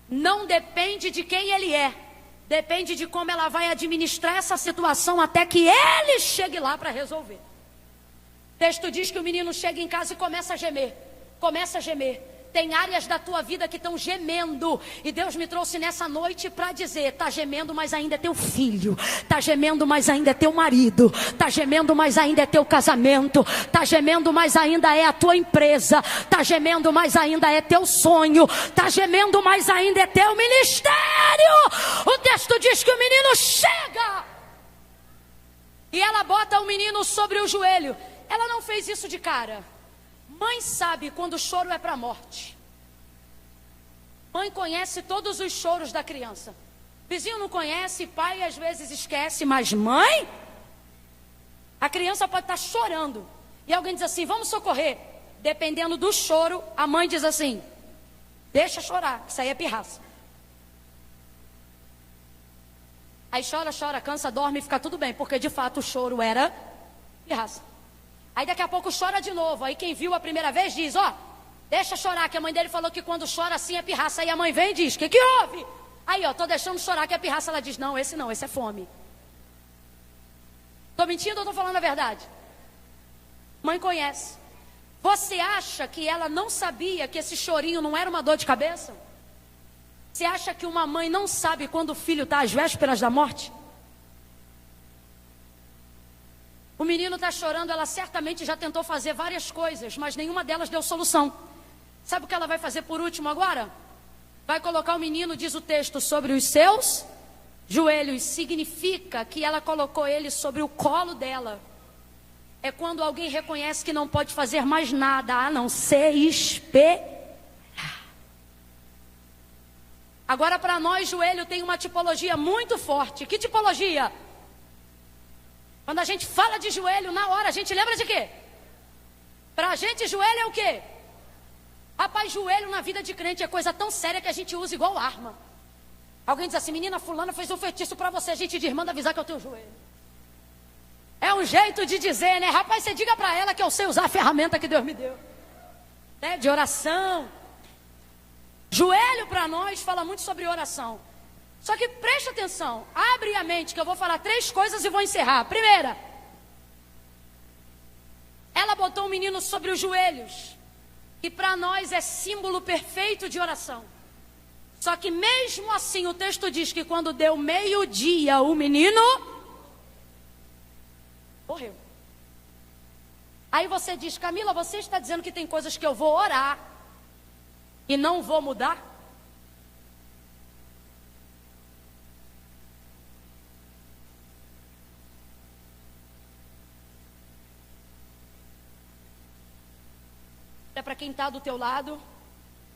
não depende de quem ele é, depende de como ela vai administrar essa situação até que ele chegue lá para resolver. O texto diz que o menino chega em casa e começa a gemer. Começa a gemer. Tem áreas da tua vida que estão gemendo. E Deus me trouxe nessa noite para dizer, está gemendo, mas ainda é teu filho. Está gemendo, mas ainda é teu marido. Está gemendo, mas ainda é teu casamento. Está gemendo, mas ainda é a tua empresa. Está gemendo, mas ainda é teu sonho. Está gemendo, mas ainda é teu ministério. O texto diz que o menino chega. E ela bota o menino sobre o joelho. Ela não fez isso de cara. Mãe sabe quando o choro é para a morte. Mãe conhece todos os choros da criança. Vizinho não conhece, pai às vezes esquece, mas mãe? A criança pode estar chorando. E alguém diz assim, vamos socorrer. Dependendo do choro, a mãe diz assim, deixa chorar, isso aí é pirraça. Aí chora, chora, cansa, dorme e fica tudo bem, porque de fato o choro era pirraça. Aí daqui a pouco chora de novo. Aí quem viu a primeira vez diz, ó, deixa chorar, que a mãe dele falou que quando chora assim é pirraça. Aí a mãe vem e diz, que houve? Aí ó, tô deixando chorar que é pirraça. Ela diz, não, esse é fome. Tô mentindo ou tô falando a verdade? Mãe conhece. Você acha que ela não sabia que esse chorinho não era uma dor de cabeça? Você acha que uma mãe não sabe quando o filho está às vésperas da morte? O menino está chorando, ela certamente já tentou fazer várias coisas, mas nenhuma delas deu solução. Sabe o que ela vai fazer por último agora? Vai colocar o menino, diz o texto, sobre os seus joelhos. Significa que ela colocou ele sobre o colo dela. É quando alguém reconhece que não pode fazer mais nada a não ser esperar. Agora para nós, joelho tem uma tipologia muito forte. Que tipologia? Quando a gente fala de joelho, na hora a gente lembra de quê? Pra gente joelho é o quê? Rapaz, joelho na vida de crente é coisa tão séria que a gente usa igual arma. Alguém diz assim, menina fulana fez um feitiço pra você. A gente diz, manda avisar que é o teu joelho. É um jeito de dizer, né? Rapaz, você diga pra ela que eu sei usar a ferramenta que Deus me deu, né? De oração. Joelho pra nós fala muito sobre oração. Só que preste atenção, abre a mente que eu vou falar 3 coisas e vou encerrar. Primeira, ela botou o menino sobre os joelhos, que para nós é símbolo perfeito de oração. Só que mesmo assim o texto diz que quando deu meio-dia o menino morreu. Aí você diz, Camila, você está dizendo que tem coisas que eu vou orar e não vou mudar? Para quem está do teu lado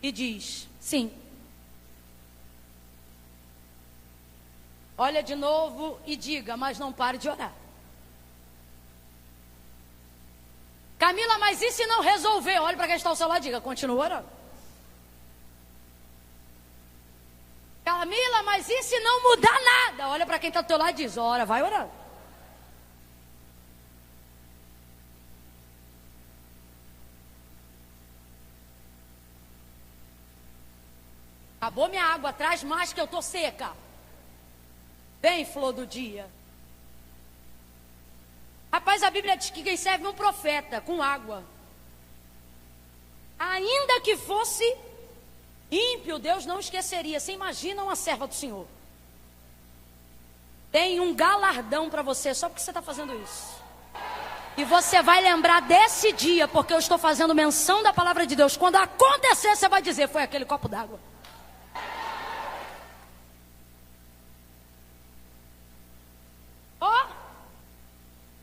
e diz: sim. Olha de novo e diga: mas não pare de orar. Camila, mas e se não resolver? Olha para quem está ao seu lado e diga: continua orando. Camila, mas e se não mudar nada? Olha para quem está ao teu lado e diz: ora, vai orando. Acabou minha água, traz mais que eu estou seca. Vem, flor do dia. Rapaz, a Bíblia diz que quem serve um profeta com água, ainda que fosse ímpio, Deus não esqueceria. Você imagina uma serva do Senhor? Tem um galardão para você só porque você está fazendo isso. E você vai lembrar desse dia, porque eu estou fazendo menção da palavra de Deus. Quando acontecer, você vai dizer: foi aquele copo d'água. Ó,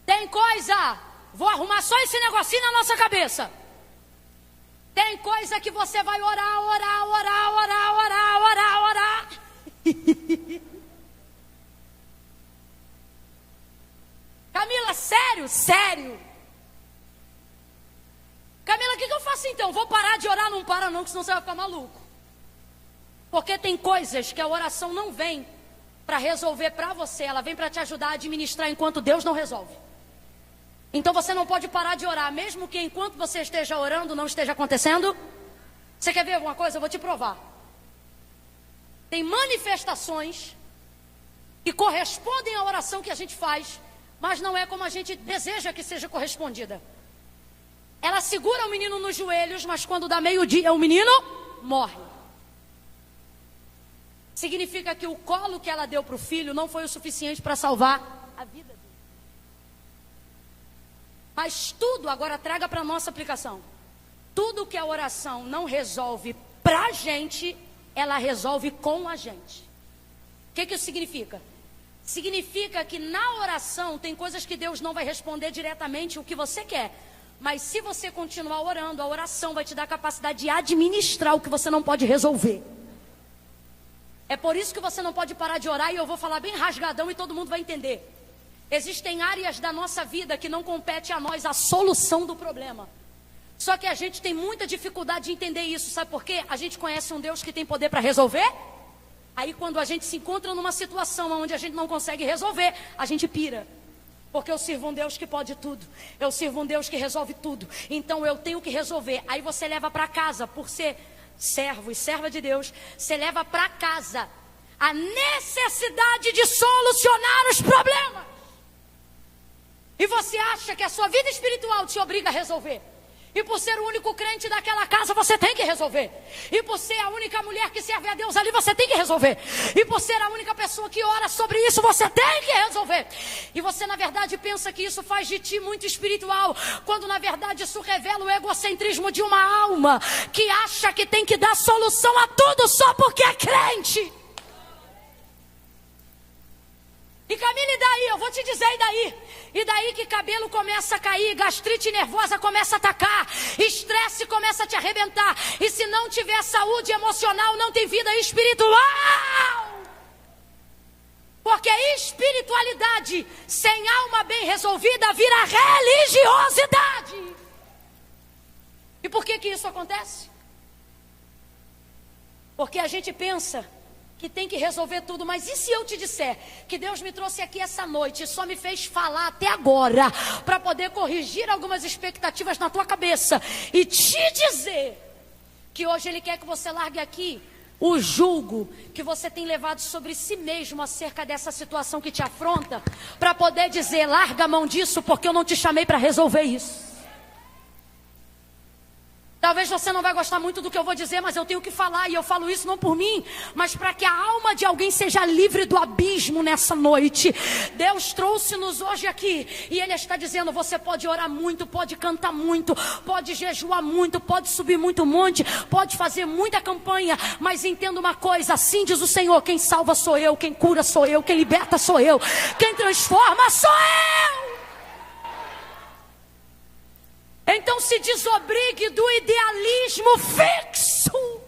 tem coisa, vou arrumar só esse negocinho na nossa cabeça. Tem coisa que você vai orar. Camila, sério? Sério. Camila, o que eu faço então? Vou parar de orar? Não para não, que senão você vai ficar maluco. Porque tem coisas que a oração não vem para resolver para você, ela vem para te ajudar a administrar enquanto Deus não resolve. Então você não pode parar de orar, mesmo que enquanto você esteja orando não esteja acontecendo. Você quer ver alguma coisa? Eu vou te provar. Tem manifestações que correspondem à oração que a gente faz, mas não é como a gente deseja que seja correspondida. Ela segura o menino nos joelhos, mas quando dá meio-dia o menino morre. Significa que o colo que ela deu para o filho não foi o suficiente para salvar a vida dele. Mas tudo, agora traga para a nossa aplicação. Tudo que a oração não resolve para a gente, ela resolve com a gente. O que isso significa? Significa que na oração tem coisas que Deus não vai responder diretamente o que você quer. Mas se você continuar orando, a oração vai te dar a capacidade de administrar o que você não pode resolver. É por isso que você não pode parar de orar, e eu vou falar bem rasgadão e todo mundo vai entender. Existem áreas da nossa vida que não compete a nós a solução do problema. Só que a gente tem muita dificuldade de entender isso. Sabe por quê? A gente conhece um Deus que tem poder para resolver. Aí quando a gente se encontra numa situação onde a gente não consegue resolver, a gente pira. Porque eu sirvo um Deus que pode tudo. Eu sirvo um Deus que resolve tudo. Então eu tenho que resolver. Aí você leva para casa, por ser servo e serva de Deus, você leva para casa a necessidade de solucionar os problemas. E você acha que a sua vida espiritual te obriga a resolver. E por ser o único crente daquela casa, você tem que resolver. E por ser a única mulher que serve a Deus ali, você tem que resolver. E por ser a única pessoa que ora sobre isso, você tem que resolver. E você na verdade pensa que isso faz de ti muito espiritual, quando na verdade isso revela o egocentrismo de uma alma que acha que tem que dar solução a tudo só porque é crente. E Camila, e daí? Eu vou te dizer, e daí? E daí que cabelo começa a cair, gastrite nervosa começa a atacar, estresse começa a te arrebentar. E se não tiver saúde emocional, não tem vida espiritual. Porque espiritualidade sem alma bem resolvida vira religiosidade. E por que isso acontece? Porque a gente pensa que tem que resolver tudo, mas e se eu te disser que Deus me trouxe aqui essa noite e só me fez falar até agora para poder corrigir algumas expectativas na tua cabeça e te dizer que hoje Ele quer que você largue aqui o jugo que você tem levado sobre si mesmo acerca dessa situação que te afronta, para poder dizer: larga a mão disso, porque eu não te chamei para resolver isso. Talvez você não vai gostar muito do que eu vou dizer, mas eu tenho que falar, e eu falo isso não por mim, mas para que a alma de alguém seja livre do abismo nessa noite. Deus trouxe-nos hoje aqui, e Ele está dizendo: você pode orar muito, pode cantar muito, pode jejuar muito, pode subir muito monte, pode fazer muita campanha, mas entenda uma coisa, assim diz o Senhor: quem salva sou eu, quem cura sou eu, quem liberta sou eu, quem transforma sou eu. Então se desobrigue do idealismo fixo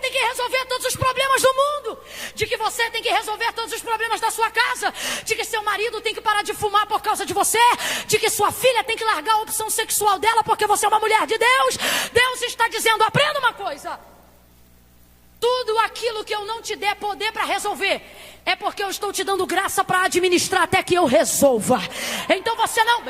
tem que resolver todos os problemas do mundo, de que você tem que resolver todos os problemas da sua casa, de que seu marido tem que parar de fumar por causa de você, de que sua filha tem que largar a opção sexual dela porque você é uma mulher de Deus. Deus está dizendo: aprenda uma coisa. Tudo aquilo que eu não te der poder para resolver, é porque eu estou te dando graça para administrar até que eu resolva. Então você não...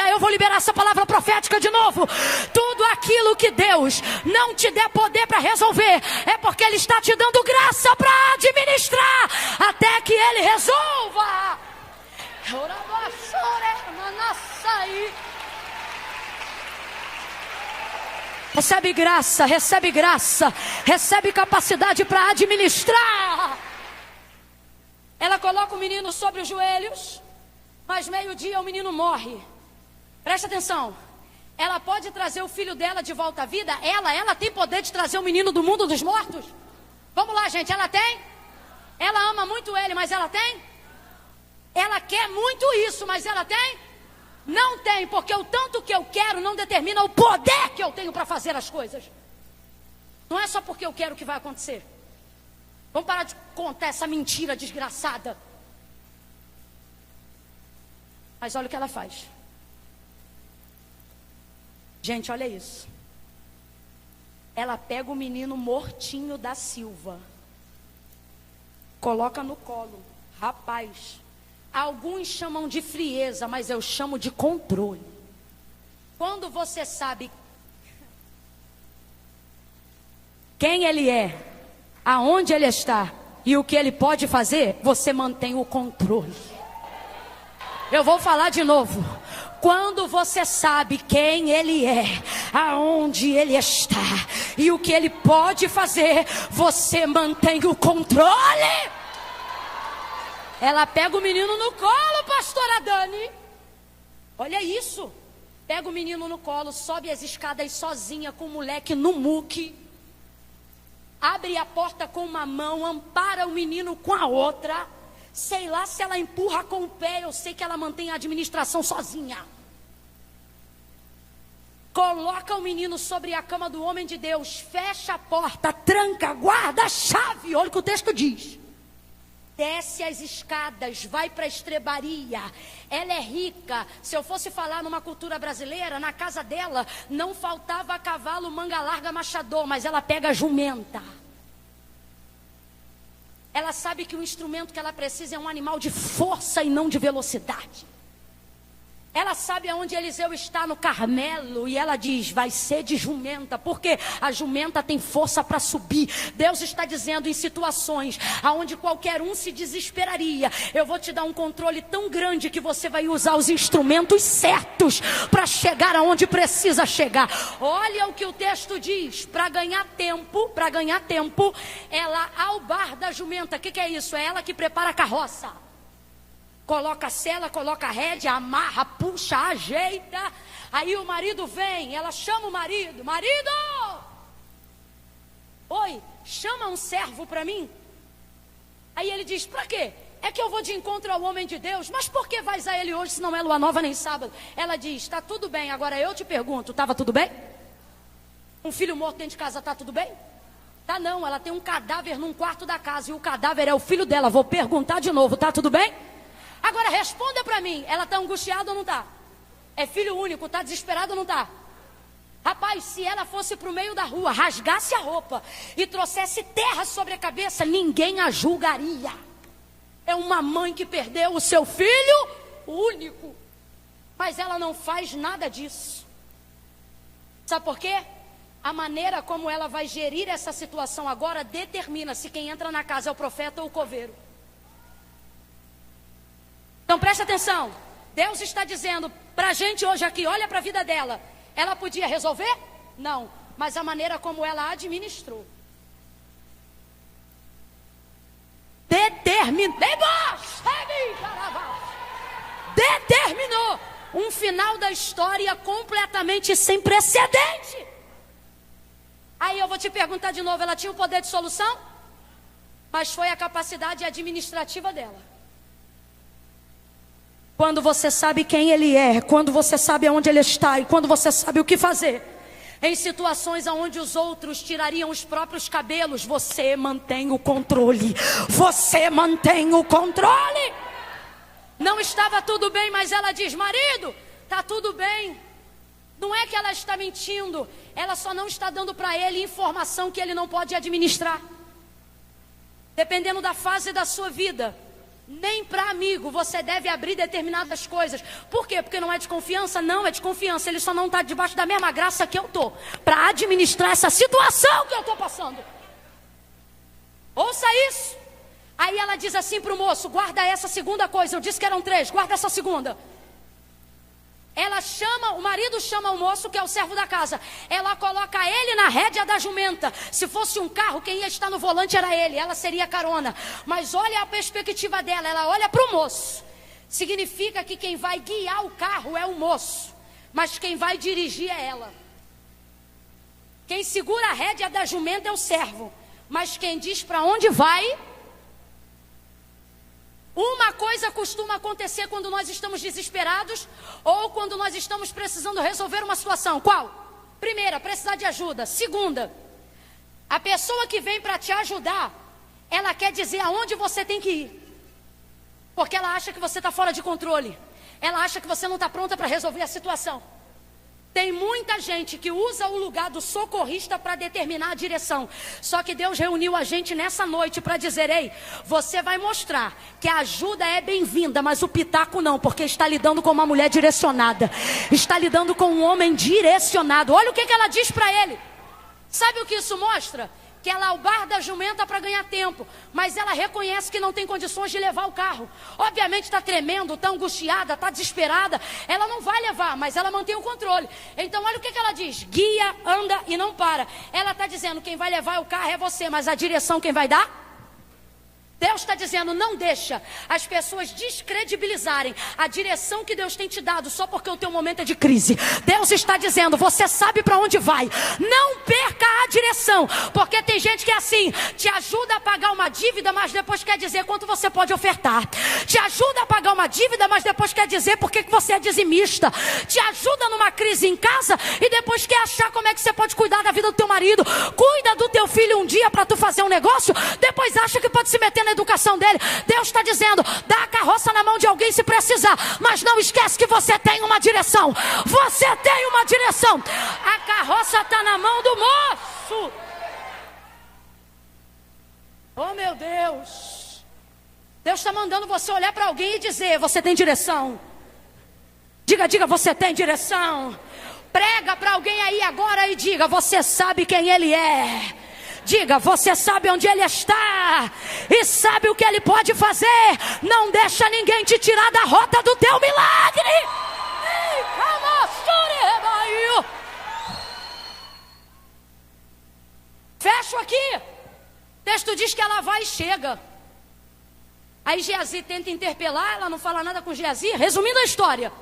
Eu vou liberar essa palavra profética de novo. Tudo aquilo que Deus não te der poder para resolver, é porque Ele está te dando graça para administrar até que Ele resolva. Recebe graça, recebe capacidade para administrar. Ela coloca o menino sobre os joelhos, mas meio-dia o menino morre. Presta atenção. Ela pode trazer o filho dela de volta à vida? Ela tem poder de trazer o menino do mundo dos mortos? Vamos lá, gente, ela tem? Ela ama muito ele, mas ela tem? Ela quer muito isso, mas ela tem? Não tem, porque o tanto que eu quero não determina o poder que eu tenho para fazer as coisas. Não é só porque eu quero que vai acontecer. Vamos parar de contar essa mentira desgraçada. Mas olha o que ela faz. Gente, olha isso. Ela pega o menino mortinho da Silva, coloca no colo. Rapaz, alguns chamam de frieza, mas eu chamo de controle. Quando você sabe quem Ele é, aonde Ele está e o que Ele pode fazer, você mantém o controle. Eu vou falar de novo. Quando você sabe quem Ele é, aonde Ele está e o que Ele pode fazer, você mantém o controle. Ela pega o menino no colo, pastora Dani. Olha isso. Pega o menino no colo, sobe as escadas sozinha com o moleque no muque. Abre a porta com uma mão, ampara o menino com a outra. Sei lá se ela empurra com o pé, eu sei que ela mantém a administração sozinha. Coloca o menino sobre a cama do homem de Deus, fecha a porta, tranca, guarda a chave. Olha o que o texto diz. Desce as escadas, vai para a estrebaria. Ela é rica. Se eu fosse falar numa cultura brasileira, na casa dela não faltava cavalo, manga larga, machador, mas ela pega a jumenta. Ela sabe que o instrumento que ela precisa é um animal de força e não de velocidade. Ela sabe aonde Eliseu está no Carmelo e ela diz, vai ser de jumenta, porque a jumenta tem força para subir. Deus está dizendo, em situações aonde qualquer um se desesperaria, eu vou te dar um controle tão grande que você vai usar os instrumentos certos para chegar aonde precisa chegar. Olha o que o texto diz, para ganhar tempo, ela albarda a jumenta. O que é isso? É ela que prepara a carroça. Coloca a sela, coloca a rédea, amarra, puxa, ajeita. Aí o marido vem, ela chama o marido. Marido! Oi, chama um servo para mim. Aí ele diz, para quê? É que eu vou de encontro ao homem de Deus. Mas por que vais a ele hoje se não é lua nova nem sábado? Ela diz, está tudo bem. Agora eu te pergunto, estava tudo bem? Um filho morto dentro de casa, está tudo bem? Tá não, ela tem um cadáver num quarto da casa e o cadáver é o filho dela. Vou perguntar de novo, está tudo bem? Agora responda para mim, ela está angustiada ou não está? É filho único, está desesperada ou não está? Rapaz, se ela fosse para o meio da rua, rasgasse a roupa e trouxesse terra sobre a cabeça, ninguém a julgaria. É uma mãe que perdeu o seu filho único. Mas ela não faz nada disso. Sabe por quê? A maneira como ela vai gerir essa situação agora determina se quem entra na casa é o profeta ou o coveiro. Então presta atenção, Deus está dizendo para a gente hoje aqui, olha para a vida dela. Ela podia resolver? Não, mas a maneira como ela administrou. Determinou um final da história completamente sem precedente. Aí eu vou te perguntar de novo, ela tinha o poder de solução? Mas foi a capacidade administrativa dela. Quando você sabe quem Ele é, quando você sabe aonde Ele está e quando você sabe o que fazer, Em situações onde os outros tirariam os próprios cabelos, você mantém o controle. Você mantém o controle. Não estava tudo bem, mas ela diz: marido, está tudo bem. Não é que ela está mentindo, ela só não está dando para ele informação que ele não pode administrar. Dependendo da fase da sua vida, nem para amigo você deve abrir determinadas coisas. Por quê? Porque não é de confiança? Não, é de confiança. Ele só não está debaixo da mesma graça que eu estou para administrar essa situação que eu estou passando. Ouça isso. Aí ela diz assim para o moço: guarda essa segunda coisa. Eu disse que eram 3, guarda essa segunda. Ela chama, o marido chama o moço, que é o servo da casa. Ela coloca ele na rédea da jumenta. Se fosse um carro, quem ia estar no volante era ele, ela seria carona. Mas olha a perspectiva dela, ela olha para o moço. Significa que quem vai guiar o carro é o moço, mas quem vai dirigir é ela. Quem segura a rédea da jumenta é o servo, mas quem diz para onde vai. Uma coisa costuma acontecer quando nós estamos desesperados ou quando nós estamos precisando resolver uma situação. Qual? Primeira, precisar de ajuda. Segunda, a pessoa que vem para te ajudar, ela quer dizer aonde você tem que ir. Porque ela acha que você está fora de controle. Ela acha que você não está pronta para resolver a situação. Tem muita gente que usa o lugar do socorrista para determinar a direção. Só que Deus reuniu a gente nessa noite para dizer: ei, você vai mostrar que a ajuda é bem-vinda, mas o pitaco não, porque está lidando com uma mulher direcionada. Está lidando com um homem direcionado. Olha o que ela diz para ele. Sabe o que isso mostra? Que ela albarda a jumenta para ganhar tempo, mas ela reconhece que não tem condições de levar o carro. Obviamente está tremendo, está angustiada, está desesperada. Ela não vai levar, mas ela mantém o controle. Então olha o que ela diz: guia, anda e não para. Ela está dizendo: quem vai levar o carro é você, mas a direção quem vai dar? Deus está dizendo: não deixa as pessoas descredibilizarem a direção que Deus tem te dado só porque o teu momento é de crise. Deus está dizendo: você sabe para onde vai, não perca a direção. Porque tem gente que é assim, te ajuda a pagar uma dívida, mas depois quer dizer quanto você pode ofertar. Te ajuda a pagar uma dívida, mas depois quer dizer porque que você é dizimista. Te ajuda numa crise em casa e depois quer achar como é que você pode cuidar da vida do teu marido. Cuida do teu filho um dia para tu fazer um negócio, depois acha que pode se meter na educação dele. Deus está dizendo: dá a carroça na mão de alguém se precisar, mas não esquece que você tem uma direção. Você tem uma direção. A carroça está na mão do moço. Oh meu Deus. Deus está mandando você olhar para alguém e dizer: você tem direção. Diga, você tem direção. Prega para alguém aí agora e diga: você sabe quem ele é. Diga: você sabe onde ele está e sabe o que ele pode fazer. Não deixa ninguém te tirar da rota do teu milagre. Fecho aqui. O texto diz que ela vai e chega. Aí Geazi tenta interpelar, ela não fala nada com Geazi. Resumindo a história,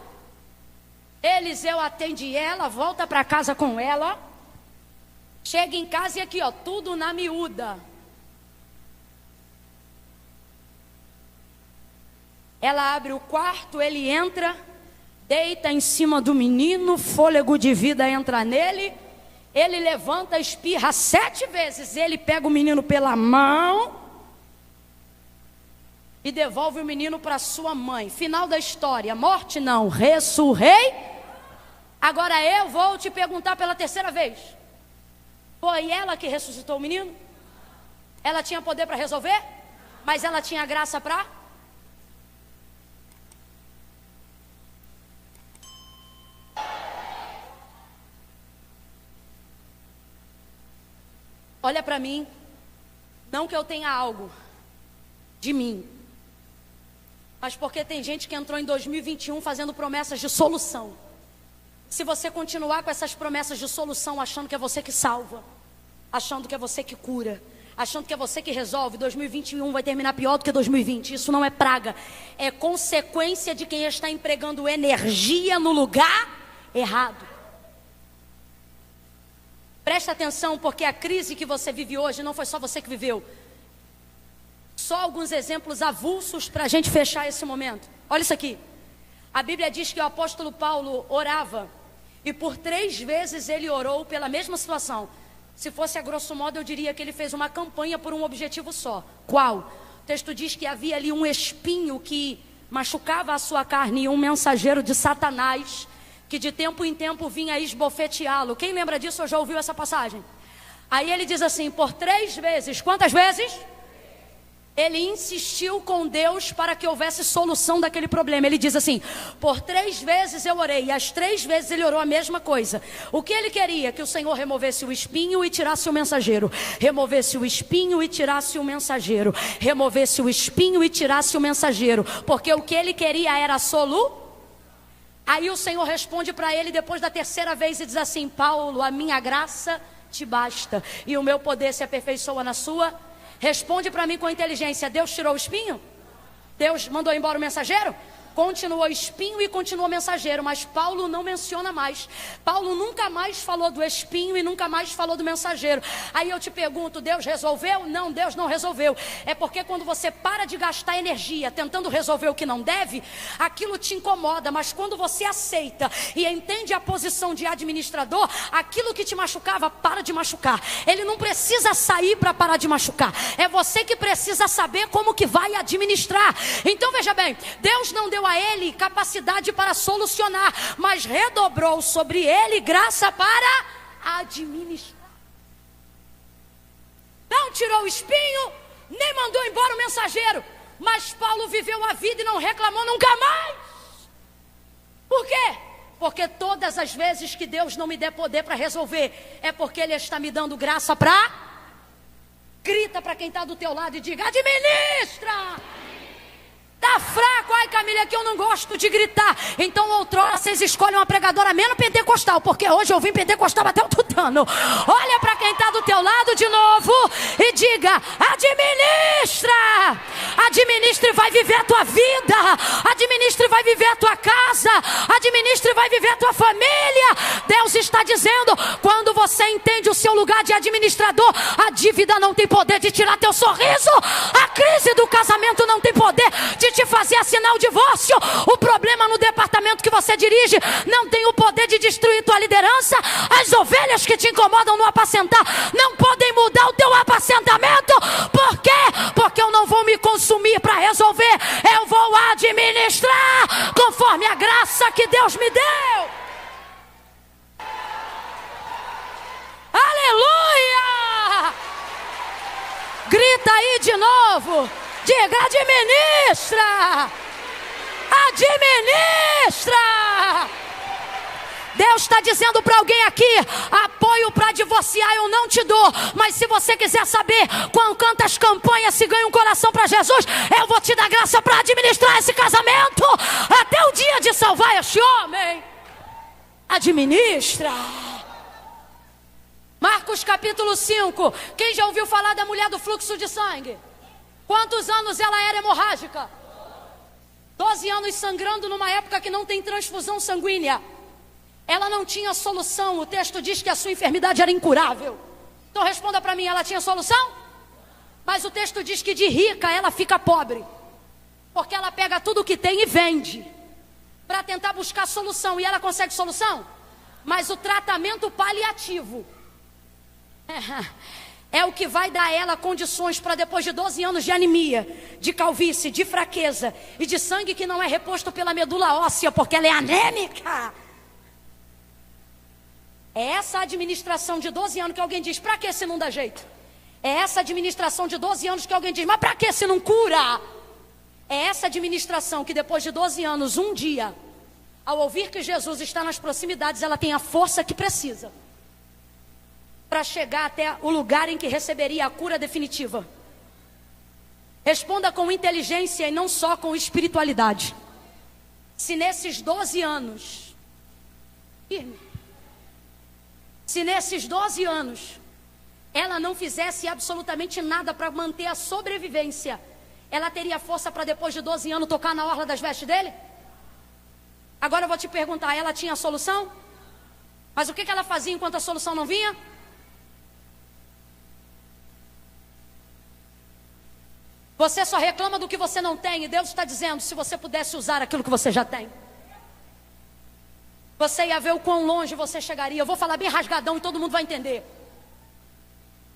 Eliseu atende ela, volta para casa com ela. Chega em casa e aqui, ó, tudo na miúda. Ela abre o quarto, ele entra, deita em cima do menino, fôlego de vida entra nele. Ele levanta, espirra 7 vezes. Ele pega o menino pela mão e devolve o menino para sua mãe. Final da história. Morte não, ressurrei. Agora eu vou te perguntar pela 3ª vez. Foi ela que ressuscitou o menino? Ela tinha poder para resolver? Mas ela tinha graça para? Olha para mim. Não que eu tenha algo de mim, mas porque tem gente que entrou em 2021 fazendo promessas de solução. Se você continuar com essas promessas de solução, achando que é você que salva, achando que é você que cura, achando que é você que resolve, 2021 vai terminar pior do que 2020. Isso não é praga, é consequência de quem está empregando energia no lugar errado. Presta atenção, porque a crise que você vive hoje não foi só você que viveu. Só alguns exemplos avulsos para a gente fechar esse momento. Olha isso aqui. A Bíblia diz que o apóstolo Paulo orava E por 3 vezes ele orou pela mesma situação. Se fosse a grosso modo, eu diria que ele fez uma campanha por um objetivo só. Qual? O texto diz que havia ali um espinho que machucava a sua carne e um mensageiro de Satanás, que de tempo em tempo vinha esbofeteá-lo. Quem lembra disso ou já ouviu essa passagem? Aí ele diz assim, por 3 vezes, quantas vezes? Ele insistiu com Deus para que houvesse solução daquele problema. Ele diz assim, por 3 vezes eu orei, e as 3 vezes ele orou a mesma coisa. O que ele queria? Que o Senhor removesse o espinho e tirasse o mensageiro. Removesse o espinho e tirasse o mensageiro. Removesse o espinho e tirasse o mensageiro. Porque o que ele queria era Aí o Senhor responde para ele depois da 3ª vez e diz assim, Paulo, a minha graça te basta, e o meu poder se aperfeiçoa na sua. Responde para mim com inteligência, Deus tirou o espinho? Deus mandou embora o mensageiro? Continuou espinho e continuou mensageiro, mas Paulo não menciona mais. Paulo nunca mais falou do espinho e nunca mais falou do mensageiro. Aí eu te pergunto, Deus resolveu? Não, Deus não resolveu. É porque quando você para de gastar energia tentando resolver o que não deve, aquilo te incomoda, mas quando você aceita e entende a posição de administrador, aquilo que te machucava para de machucar. Ele não precisa sair para parar de machucar. É você que precisa saber como que vai administrar. Então veja bem, Deus não deu a ele capacidade para solucionar, mas redobrou sobre ele graça para administrar. Não tirou o espinho, nem mandou embora o mensageiro, mas Paulo viveu a vida e não reclamou nunca mais. Por quê? Porque todas as vezes que Deus não me der poder para resolver, é porque Ele está me dando graça para... Grita para quem está do teu lado e diga, administra! Tá fraco, ai Camila, que eu não gosto de gritar. Então outrora vocês escolhem uma pregadora menos pentecostal, porque hoje eu vim pentecostal até o tutano. Olha para quem está do teu lado de novo e diga, administra. Administra e vai viver a tua vida. Administra e vai viver a tua casa. Administra e vai viver a tua família. Deus está dizendo, quando você entende o seu lugar de administrador, a dívida não tem poder de tirar teu sorriso. A crise do casamento não tem poder de te fazer assinar o divórcio. O problema no departamento que você dirige não tem o poder de destruir tua liderança. As ovelhas que te incomodam no apacentar não podem mudar o teu apacentamento. Por quê? Porque eu não vou me consumir para resolver. Eu vou administrar conforme a graça que Deus me deu. Aleluia! Grita aí de novo. Diga, administra! Administra! Deus está dizendo para alguém aqui, apoio para divorciar eu não te dou, mas se você quiser saber com quantas campanhas se ganha um coração para Jesus, eu vou te dar graça para administrar esse casamento, até o dia de salvar este homem. Administra! Marcos capítulo 5, quem já ouviu falar da mulher do fluxo de sangue? Quantos anos ela era hemorrágica? 12 anos sangrando numa época que não tem transfusão sanguínea. Ela não tinha solução. O texto diz que a sua enfermidade era incurável. Então responda para mim, ela tinha solução? Mas o texto diz que de rica ela fica pobre. Porque ela pega tudo o que tem e vende. Para tentar buscar solução. E ela consegue solução? Mas o tratamento paliativo é o que vai dar a ela condições para depois de 12 anos de anemia, de calvície, de fraqueza e de sangue que não é reposto pela medula óssea, porque ela é anêmica. É essa administração de 12 anos que alguém diz, para que se não dá jeito? É essa administração de 12 anos que alguém diz, mas para que se não cura? É essa administração que depois de 12 anos, um dia, ao ouvir que Jesus está nas proximidades, ela tem a força que precisa para chegar até o lugar em que receberia a cura definitiva. Responda com inteligência e não só com espiritualidade. Se nesses 12 anos, ela não fizesse absolutamente nada para manter a sobrevivência, ela teria força para depois de 12 anos tocar na orla das vestes dele? Agora eu vou te perguntar, ela tinha solução? Mas o que ela fazia enquanto a solução não vinha? Você só reclama do que você não tem, e Deus está dizendo, se você pudesse usar aquilo que você já tem. você ia ver o quão longe você chegaria. Eu vou falar bem rasgadão e todo mundo vai entender.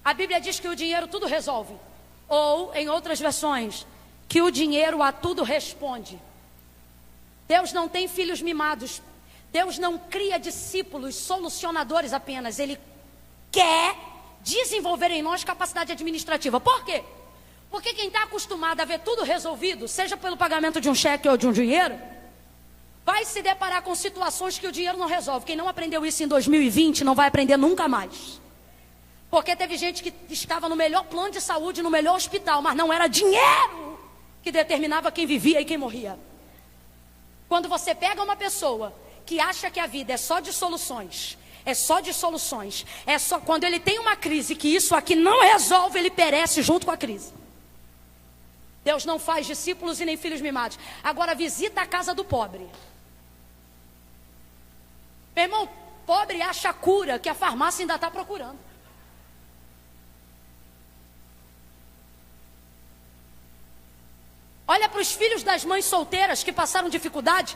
A Bíblia diz que o dinheiro tudo resolve. Ou, em outras versões, que o dinheiro a tudo responde. Deus não tem filhos mimados. Deus não cria discípulos solucionadores apenas. Ele quer desenvolver em nós capacidade administrativa. Por quê? Porque quem está acostumado a ver tudo resolvido, seja pelo pagamento de um cheque ou de um dinheiro, vai se deparar com situações que o dinheiro não resolve. Quem não aprendeu isso em 2020 não vai aprender nunca mais. Porque teve gente que estava no melhor plano de saúde, no melhor hospital, mas não era dinheiro que determinava quem vivia e quem morria. Quando você pega uma pessoa que acha que a vida é só de soluções, quando ele tem uma crise que isso aqui não resolve, ele perece junto com a crise. Deus não faz discípulos e nem filhos mimados. Agora visita a casa do pobre. Meu irmão, pobre acha cura que a farmácia ainda está procurando. Olha para os filhos das mães solteiras que passaram dificuldade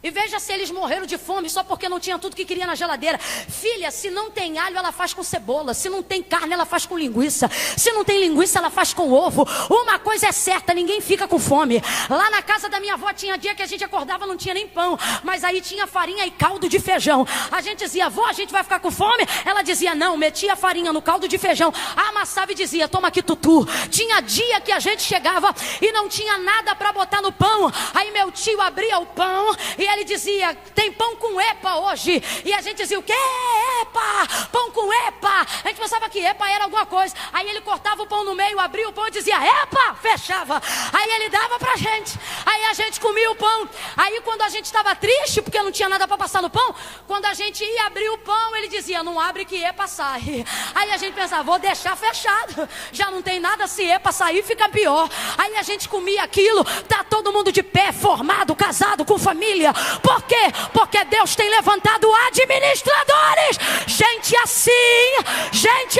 e veja se eles morreram de fome só porque não tinha tudo que queria na geladeira. Filha, se não tem alho, ela faz com cebola. Se não tem carne, ela faz com linguiça. Se não tem linguiça, ela faz com ovo. Uma coisa é certa, ninguém fica com fome. Lá na casa da minha avó tinha dia que a gente acordava, não tinha nem pão, mas aí tinha farinha e caldo de feijão. A gente dizia, avó, a gente vai ficar com fome? Ela dizia, não, metia a farinha no caldo de feijão, amassava e dizia, toma aqui tutu. Tinha dia que a gente chegava e não tinha nada para botar no pão. Aí meu tio abria o pão e ele dizia, tem pão com epa hoje. E a gente dizia, o que é epa? Pão com epa. A gente pensava que epa era alguma coisa. Aí ele cortava o pão no meio, abria o pão e dizia, epa, fechava. Aí ele dava pra gente. Aí a gente comia o pão. Aí quando a gente estava triste, porque não tinha nada para passar no pão, quando a gente ia abrir o pão, ele dizia, não abre que epa sai. Aí a gente pensava, vou deixar fechado. Já não tem nada, se epa sair fica pior. Aí a gente comia aquilo, tá todo mundo de pé, formado, casado, com família. Por quê? Porque Deus tem levantado administradores. Gente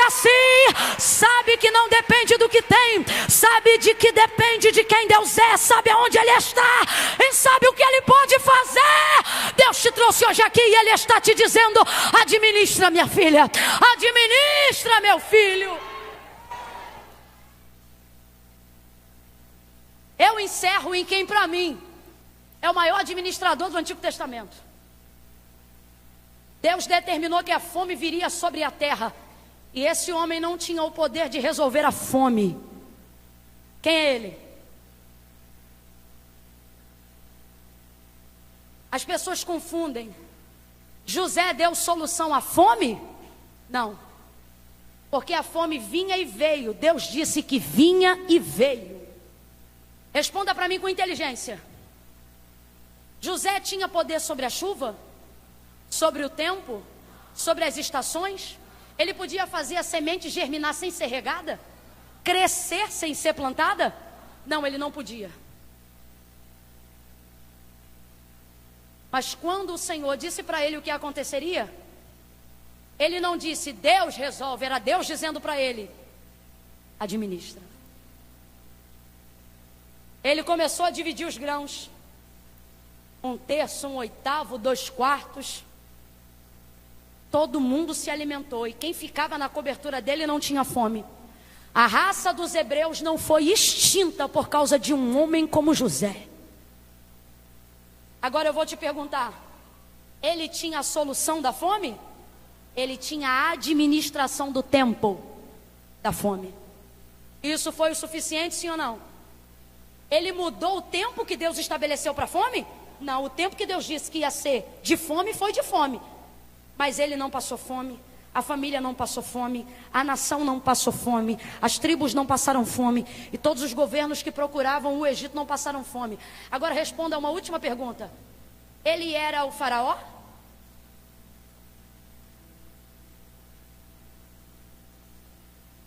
assim, sabe que não depende do que tem, sabe de que depende de quem Deus é, sabe aonde Ele está e sabe o que Ele pode fazer. Deus te trouxe hoje aqui e Ele está te dizendo, administra minha filha, administra meu filho. Eu encerro em quem para mim é o maior administrador do Antigo Testamento. Deus determinou que a fome viria sobre a terra. E esse homem não tinha o poder de resolver a fome. Quem é ele? As pessoas confundem. José deu solução à fome? Não. Porque a fome vinha e veio. Deus disse que vinha e veio. Responda para mim com inteligência. José tinha poder sobre a chuva? Sobre o tempo? Sobre as estações? Ele podia fazer a semente germinar sem ser regada? Crescer sem ser plantada? Não, ele não podia. Mas quando o Senhor disse para ele o que aconteceria, ele não disse, Deus resolve, era Deus dizendo para ele, administra. Ele começou a dividir os grãos. 1/3, 1/8, 2/4. Todo mundo se alimentou e quem ficava na cobertura dele não tinha fome. A raça dos hebreus não foi extinta por causa de um homem como José. Agora eu vou te perguntar, ele tinha a solução da fome? Ele tinha a administração do tempo da fome. Isso foi o suficiente, sim ou não? Ele mudou o tempo que Deus estabeleceu para a fome? Não, o tempo que Deus disse que ia ser de fome, foi de fome. Mas ele não passou fome, a família não passou fome, a nação não passou fome, as tribos não passaram fome, e todos os governos que procuravam o Egito não passaram fome. Agora responda a uma última pergunta. Ele era o faraó?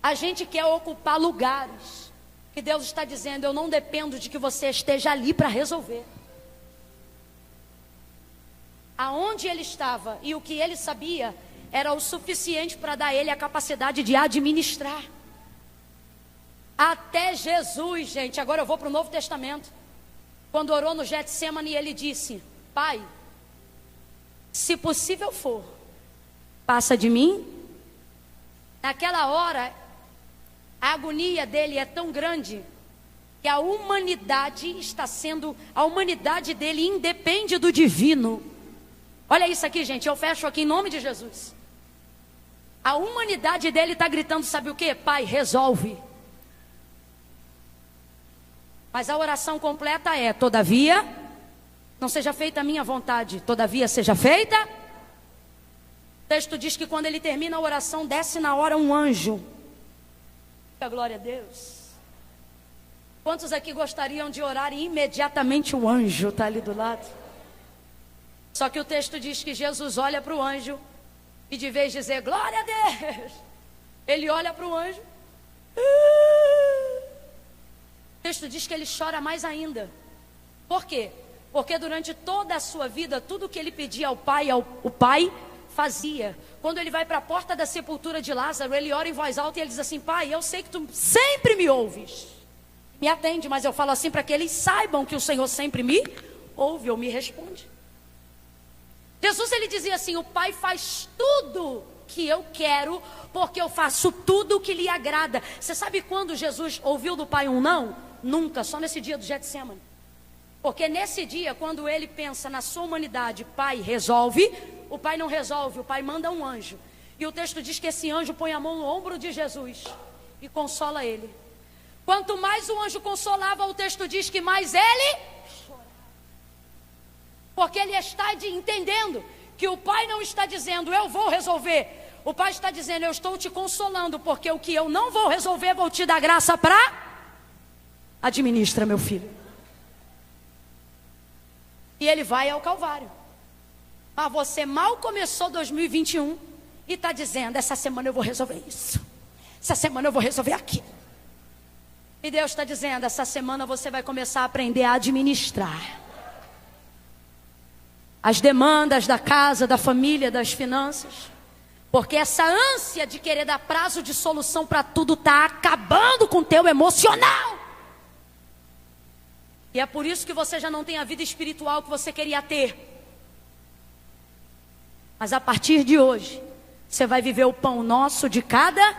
A gente quer ocupar lugares que Deus está dizendo, eu não dependo de que você esteja ali para resolver. Aonde ele estava e o que ele sabia era o suficiente para dar a ele a capacidade de administrar. Até Jesus, gente, agora eu vou para o Novo Testamento. Quando orou no Getsêmani, ele disse, Pai, se possível for, passa de mim. Naquela hora, a agonia dele é tão grande que a humanidade dele independe do divino. Olha isso aqui, gente, eu fecho aqui em nome de Jesus. A humanidade dele está gritando, sabe o que? Pai, resolve. Mas a oração completa é: todavia, não seja feita a minha vontade, todavia seja feita. O texto diz que quando ele termina a oração, desce na hora um anjo. Glória a Deus. Quantos aqui gostariam de orar e imediatamente o anjo está ali do lado? Só que o texto diz que Jesus olha para o anjo e de vez de dizer glória a Deus, ele olha para o anjo. O texto diz que ele chora mais ainda. Por quê? Porque durante toda a sua vida, tudo que ele pedia ao Pai, o Pai fazia. Quando ele vai para a porta da sepultura de Lázaro, ele ora em voz alta e ele diz assim: Pai, eu sei que tu sempre me ouves, me atende, mas eu falo assim para que eles saibam que o Senhor sempre me ouve ou me responde. Jesus, ele dizia assim: o Pai faz tudo que eu quero, porque eu faço tudo que lhe agrada. Você sabe quando Jesus ouviu do Pai um não? Nunca, só nesse dia do Getsemane. Porque nesse dia, quando ele pensa na sua humanidade, Pai, resolve, o Pai não resolve, o Pai manda um anjo. E o texto diz que esse anjo põe a mão no ombro de Jesus e consola ele. Quanto mais o anjo consolava, o texto diz que mais ele chorava. Porque ele está entendendo que o Pai não está dizendo eu vou resolver. O Pai está dizendo eu estou te consolando, porque o que eu não vou resolver, vou te dar graça para administra, meu filho. E ele vai ao Calvário. Mas você mal começou 2021 e está dizendo: essa semana eu vou resolver isso, essa semana eu vou resolver aquilo. E Deus está dizendo: essa semana você vai começar a aprender a administrar as demandas da casa, da família, das finanças. Porque essa ânsia de querer dar prazo de solução para tudo está acabando com o teu emocional. E é por isso que você já não tem a vida espiritual que você queria ter. Mas a partir de hoje, você vai viver o pão nosso de cada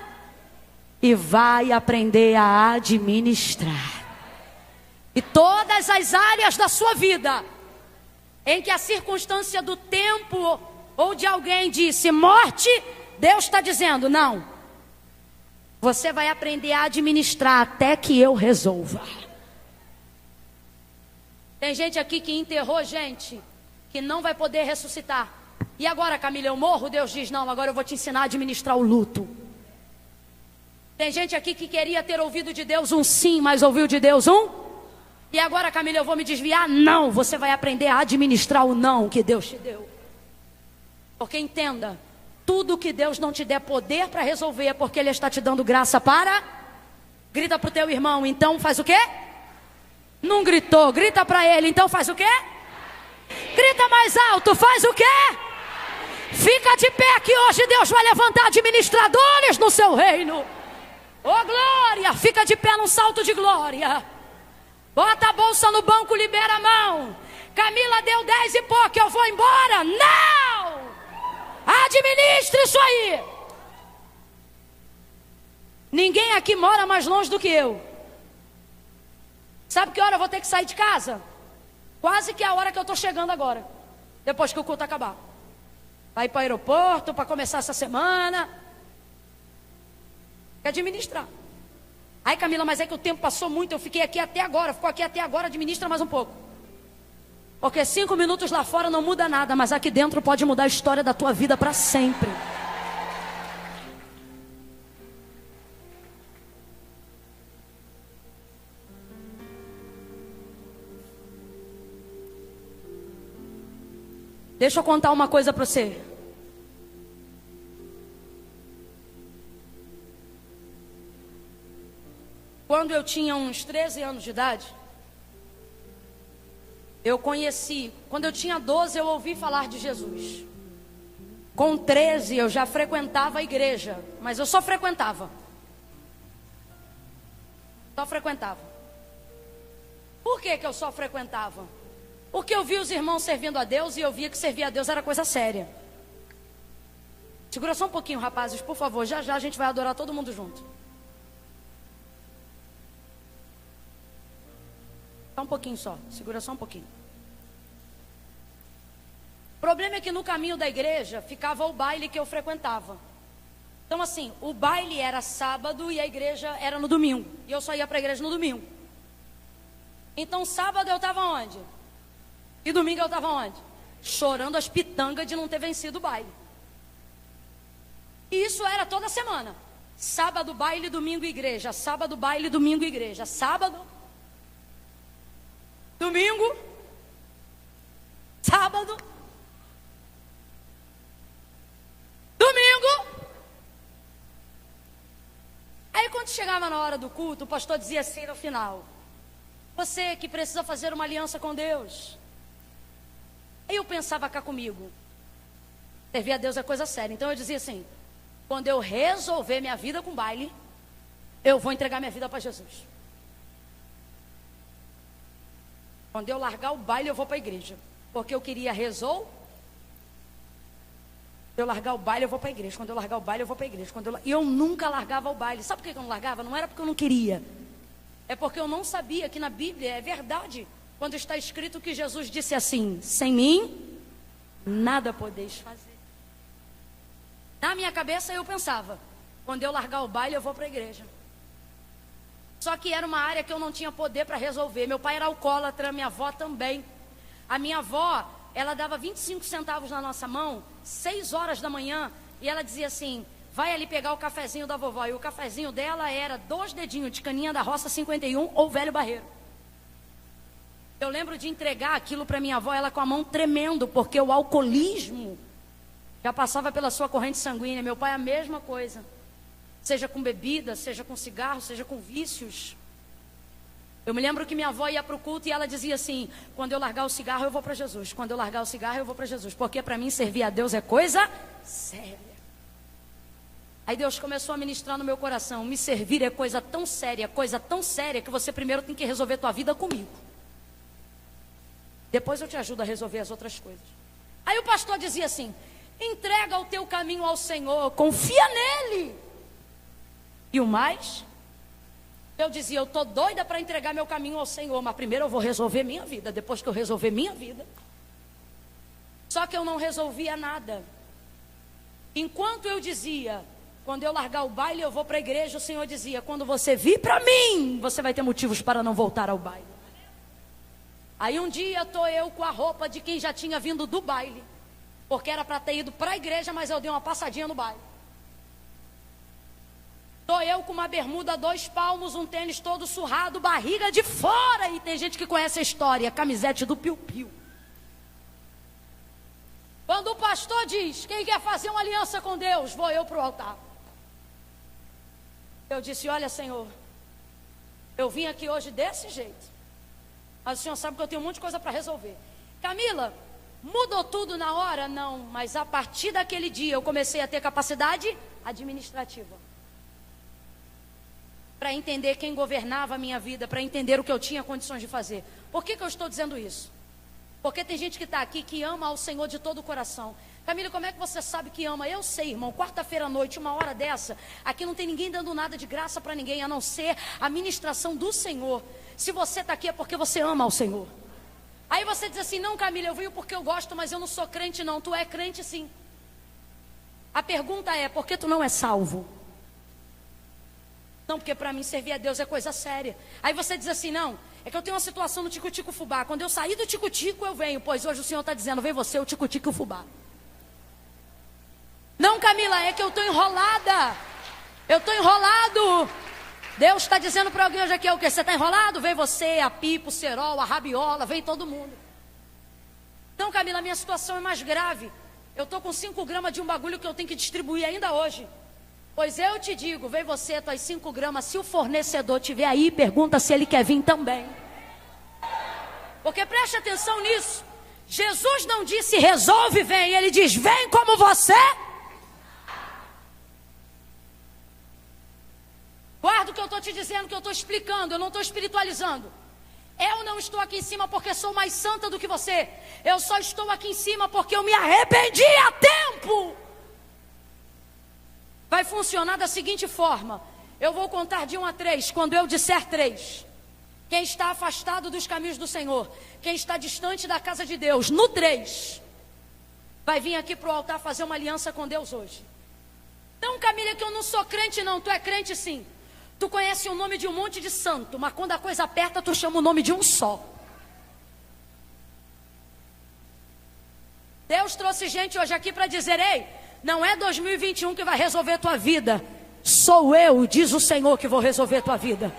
e vai aprender a administrar. E todas as áreas da sua vida em que a circunstância do tempo ou de alguém disse morte, Deus está dizendo não. Você vai aprender a administrar até que eu resolva. Tem gente aqui que enterrou gente que não vai poder ressuscitar. E agora, Camila, eu morro? Deus diz: não, agora eu vou te ensinar a administrar o luto. Tem gente aqui que queria ter ouvido de Deus um sim, mas ouviu de Deus um? E agora, Camila, eu vou me desviar? Não, você vai aprender a administrar o não que Deus te deu. Porque entenda, tudo que Deus não te der poder para resolver é porque Ele está te dando graça para... Grita para o teu irmão, então faz o quê? Não gritou, grita para ele, então faz o quê? Grita mais alto, faz o quê? Fica de pé que hoje Deus vai levantar administradores no seu reino. Oh glória, fica de pé num salto de glória. Bota a bolsa no banco, libera a mão. Camila deu 10 e pouco, eu vou embora? Não! Administre isso aí. Ninguém aqui mora mais longe do que eu. Sabe que hora eu vou ter que sair de casa? Quase que é a hora que eu estou chegando agora, depois que o culto acabar. Vai para o aeroporto para começar essa semana. Quer administrar. Ai, Camila, mas é que o tempo passou muito, eu fiquei aqui até agora. Ficou aqui até agora, administra mais um pouco. Porque 5 minutos lá fora não muda nada, mas aqui dentro pode mudar a história da tua vida para sempre. Deixa eu contar uma coisa para você. Quando eu tinha uns 13 anos de idade, eu conheci. Quando eu tinha 12, eu ouvi falar de Jesus. Com 13, eu já frequentava a igreja. Mas eu só frequentava. Só frequentava. Por que que eu só frequentava? Porque eu vi os irmãos servindo a Deus e eu via que servir a Deus era coisa séria. Segura só um pouquinho, rapazes, por favor. Já já a gente vai adorar todo mundo junto. Só um pouquinho só. Segura só um pouquinho. O problema é que no caminho da igreja ficava o baile que eu frequentava. Então assim, o baile era sábado e a igreja era no domingo. E eu só ia para a igreja no domingo. Então sábado eu estava onde? E domingo eu estava onde? Chorando as pitangas de não ter vencido o baile. E isso era toda semana. Sábado, baile, domingo, igreja. Sábado, baile, domingo, igreja. Sábado, domingo, sábado, domingo. Aí quando chegava na hora do culto, o pastor dizia assim no final: você que precisa fazer uma aliança com Deus. Aí eu pensava cá comigo, servir a Deus é coisa séria. Então eu dizia assim: quando eu resolver minha vida com baile, eu vou entregar minha vida para Jesus. Quando eu largar o baile, eu vou para a igreja. Porque eu queria resolver. Quando eu largar o baile, eu vou para a igreja. Quando eu largar o baile, eu vou para a igreja. E eu nunca largava o baile. Sabe por que eu não largava? Não era porque eu não queria. É porque eu não sabia que na Bíblia é verdade. Quando está escrito que Jesus disse assim: sem mim, nada podeis fazer. Na minha cabeça eu pensava: quando eu largar o baile, eu vou para a igreja. Só que era uma área que eu não tinha poder para resolver. Meu pai era alcoólatra, minha avó também. A minha avó, ela dava 25 centavos na nossa mão, 6 horas da manhã, e ela dizia assim: vai ali pegar o cafezinho da vovó. E o cafezinho dela era 2 dedinhos de caninha da roça 51 ou velho barreiro. Eu lembro de entregar aquilo para minha avó, ela com a mão tremendo, porque o alcoolismo já passava pela sua corrente sanguínea. Meu pai a mesma coisa. Seja com bebida, seja com cigarro, seja com vícios. Eu me lembro que minha avó ia para o culto e ela dizia assim: quando eu largar o cigarro eu vou para Jesus. Quando eu largar o cigarro eu vou para Jesus. Porque para mim servir a Deus é coisa séria. Aí Deus começou a ministrar no meu coração: me servir é coisa tão séria que você primeiro tem que resolver tua vida comigo. Depois eu te ajudo a resolver as outras coisas. Aí o pastor dizia assim: entrega o teu caminho ao Senhor, confia nele. E o mais? Eu dizia: eu estou doida para entregar meu caminho ao Senhor, mas primeiro eu vou resolver minha vida. Depois que eu resolver minha vida. Só que eu não resolvia nada. Enquanto eu dizia: quando eu largar o baile eu vou para a igreja, o Senhor dizia: quando você vir para mim, você vai ter motivos para não voltar ao baile. Aí um dia estou eu com a roupa de quem já tinha vindo do baile, porque era para ter ido para a igreja, mas eu dei uma passadinha no baile. Estou eu com uma bermuda 2 palmos, um tênis todo surrado, barriga de fora. E tem gente que conhece a história, camisete do piu-piu. Quando o pastor diz: quem quer fazer uma aliança com Deus, vou eu para o altar. Eu disse: olha, Senhor, eu vim aqui hoje desse jeito, mas o Senhor sabe que eu tenho um monte de coisa para resolver. Camila, mudou tudo na hora? Não, mas a partir daquele dia eu comecei a ter capacidade administrativa. Para entender quem governava a minha vida, para entender o que eu tinha condições de fazer. Por que eu estou dizendo isso? Porque tem gente que está aqui que ama ao Senhor de todo o coração. Camila, como é que você sabe que ama? Eu sei, irmão. Quarta-feira à noite, 1 hora dessa, aqui não tem ninguém dando nada de graça para ninguém, a não ser a ministração do Senhor. Se você está aqui é porque você ama ao Senhor. Aí você diz assim: não, Camila, eu venho porque eu gosto, mas eu não sou crente não. Tu é crente sim. A pergunta é: por que tu não é salvo? Não, porque para mim servir a Deus é coisa séria. Aí você diz assim: não, é que eu tenho uma situação no Tico-Tico Fubá. Quando eu sair do Tico-Tico eu venho. Pois hoje o Senhor está dizendo: vem você, o Tico-Tico Fubá. Não, Camila, é que eu estou enrolada. Eu estou enrolado. Deus está dizendo para alguém hoje aqui: é o que? Você está enrolado? Vem você, a Pipo, o Cerol, a Rabiola, vem todo mundo. Não, Camila, a minha situação é mais grave. Eu estou com 5 gramas de um bagulho que eu tenho que distribuir ainda hoje. Pois eu te digo: vem você, tuas 5 gramas. Se o fornecedor estiver aí, pergunta se ele quer vir também. Porque preste atenção nisso. Jesus não disse: resolve, vem. Ele diz: vem como você. Guarda o que eu estou te dizendo, que eu estou explicando. Eu não estou espiritualizando. Eu não estou aqui em cima porque sou mais santa do que você. Eu só estou aqui em cima porque eu me arrependi a tempo. Vai funcionar da seguinte forma. Eu vou contar de 1 a 3. Quando eu disser 3, quem está afastado dos caminhos do Senhor, quem está distante da casa de Deus, no 3, vai vir aqui para o altar fazer uma aliança com Deus hoje. Então, Camila, que eu não sou crente não, tu é crente sim. Tu conhece o nome de um monte de santo, mas quando a coisa aperta, tu chama o nome de um só. Deus trouxe gente hoje aqui para dizer, ei, não é 2021 que vai resolver tua vida. Sou eu, diz o Senhor, que vou resolver tua vida.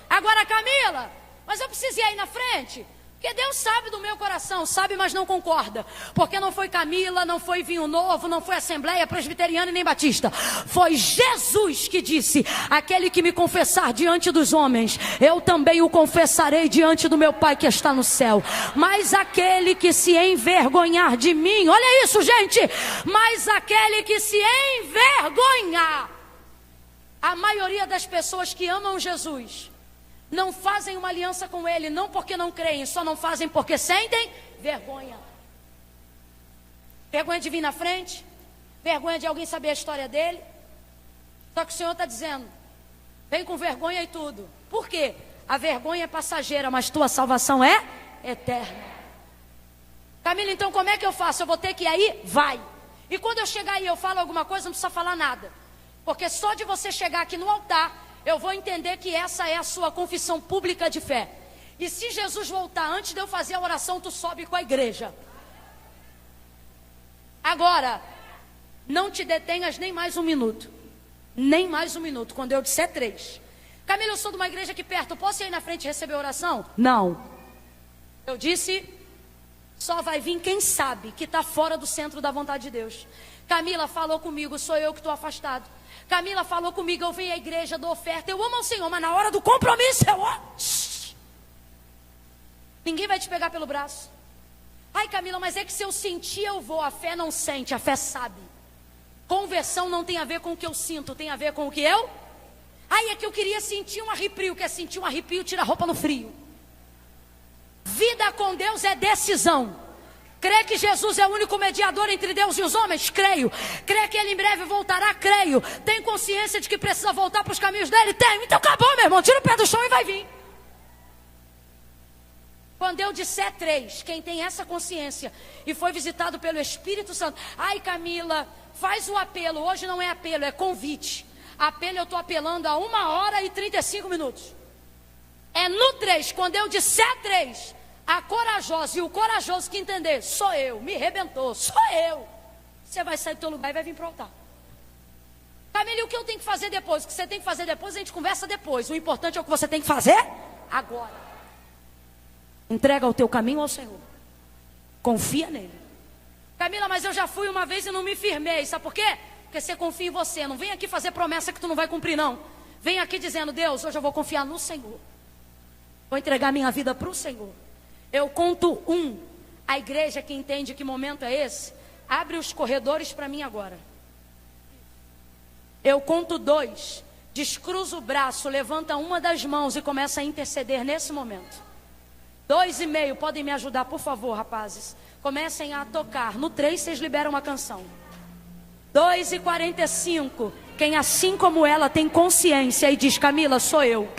Agora, Camila, mas eu preciso ir aí na frente. Porque Deus sabe do meu coração, sabe, mas não concorda. Porque não foi Camila, não foi Vinho Novo, não foi Assembleia Presbiteriana e nem Batista. Foi Jesus que disse, aquele que me confessar diante dos homens, eu também o confessarei diante do meu Pai que está no céu. Mas aquele que se envergonhar de mim, olha isso, gente, mas aquele que se envergonhar. A maioria das pessoas que amam Jesus não fazem uma aliança com Ele, não porque não creem, só não fazem porque sentem vergonha. Vergonha de vir na frente, vergonha de alguém saber a história dele. Só que o Senhor está dizendo, vem com vergonha e tudo. Por quê? A vergonha é passageira, mas tua salvação é eterna. Camila, então como é que eu faço? Eu vou ter que ir aí? Vai. E quando eu chegar aí eu falo alguma coisa, não precisa falar nada. Porque só de você chegar aqui no altar, eu vou entender que essa é a sua confissão pública de fé. E se Jesus voltar antes de eu fazer a oração, tu sobe com a igreja. Agora, não te detenhas nem mais um minuto. Nem mais um minuto, quando eu disser 3. Camila, eu sou de uma igreja aqui perto, posso ir aí na frente receber oração? Não. Eu disse, só vai vir quem sabe que está fora do centro da vontade de Deus. Camila falou comigo, sou eu que estou afastado. Camila falou comigo, eu venho à igreja, dou oferta, eu amo ao Senhor, mas na hora do compromisso eu amo. Ninguém vai te pegar pelo braço. Ai, Camila, mas é que se eu sentir eu vou. A fé não sente, a fé sabe. Conversão não tem a ver com o que eu sinto, tem a ver com o que eu... Ai, é que eu queria sentir um arrepio. Quer sentir um arrepio, tira a roupa no frio. Vida com Deus é decisão. Crê que Jesus é o único mediador entre Deus e os homens? Creio. Crê que Ele em breve voltará? Creio. Tem consciência de que precisa voltar para os caminhos dEle? Tenho. Então acabou, meu irmão. Tira o pé do chão e vai vir. Quando eu disser 3, quem tem essa consciência e foi visitado pelo Espírito Santo. Ai, Camila, faz o apelo. Hoje não é apelo, é convite. Apelo eu estou apelando a 1h35. É no 3, quando eu disser 3... A corajosa e o corajoso que entender, sou eu, me arrebentou, sou eu. Você vai sair do teu lugar e vai vir para o altar. Camila, e o que eu tenho que fazer depois? O que você tem que fazer depois, a gente conversa depois. O importante é o que você tem que fazer agora. Entrega o teu caminho ao Senhor. Confia nele. Camila, mas eu já fui uma vez e não me firmei. Sabe por quê? Porque você confia em você. Não vem aqui fazer promessa que tu não vai cumprir, não. Vem aqui dizendo, Deus, hoje eu vou confiar no Senhor. Vou entregar minha vida para o Senhor. Eu conto 1. A igreja que entende que momento é esse, abre os corredores para mim agora. Eu conto 2. Descruza o braço, levanta uma das mãos e começa a interceder nesse momento. 2,5. Podem me ajudar, por favor, rapazes. Comecem a tocar. No 3, vocês liberam uma canção. 2,45. Quem assim como ela tem consciência e diz, Camila, sou eu.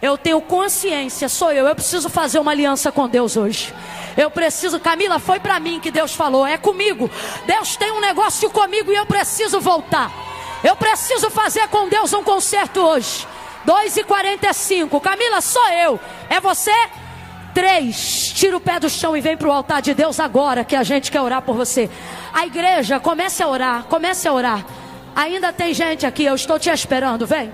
Eu tenho consciência, sou eu. Eu preciso fazer uma aliança com Deus hoje. Eu preciso, Camila, foi para mim que Deus falou. É comigo. Deus tem um negócio comigo e eu preciso voltar. Eu preciso fazer com Deus um concerto hoje. 2,45. Camila, sou eu. É você? 3. Tira o pé do chão e vem para o altar de Deus agora, que a gente quer orar por você. A igreja, comece a orar. Comece a orar. Ainda tem gente aqui, eu estou te esperando. Vem.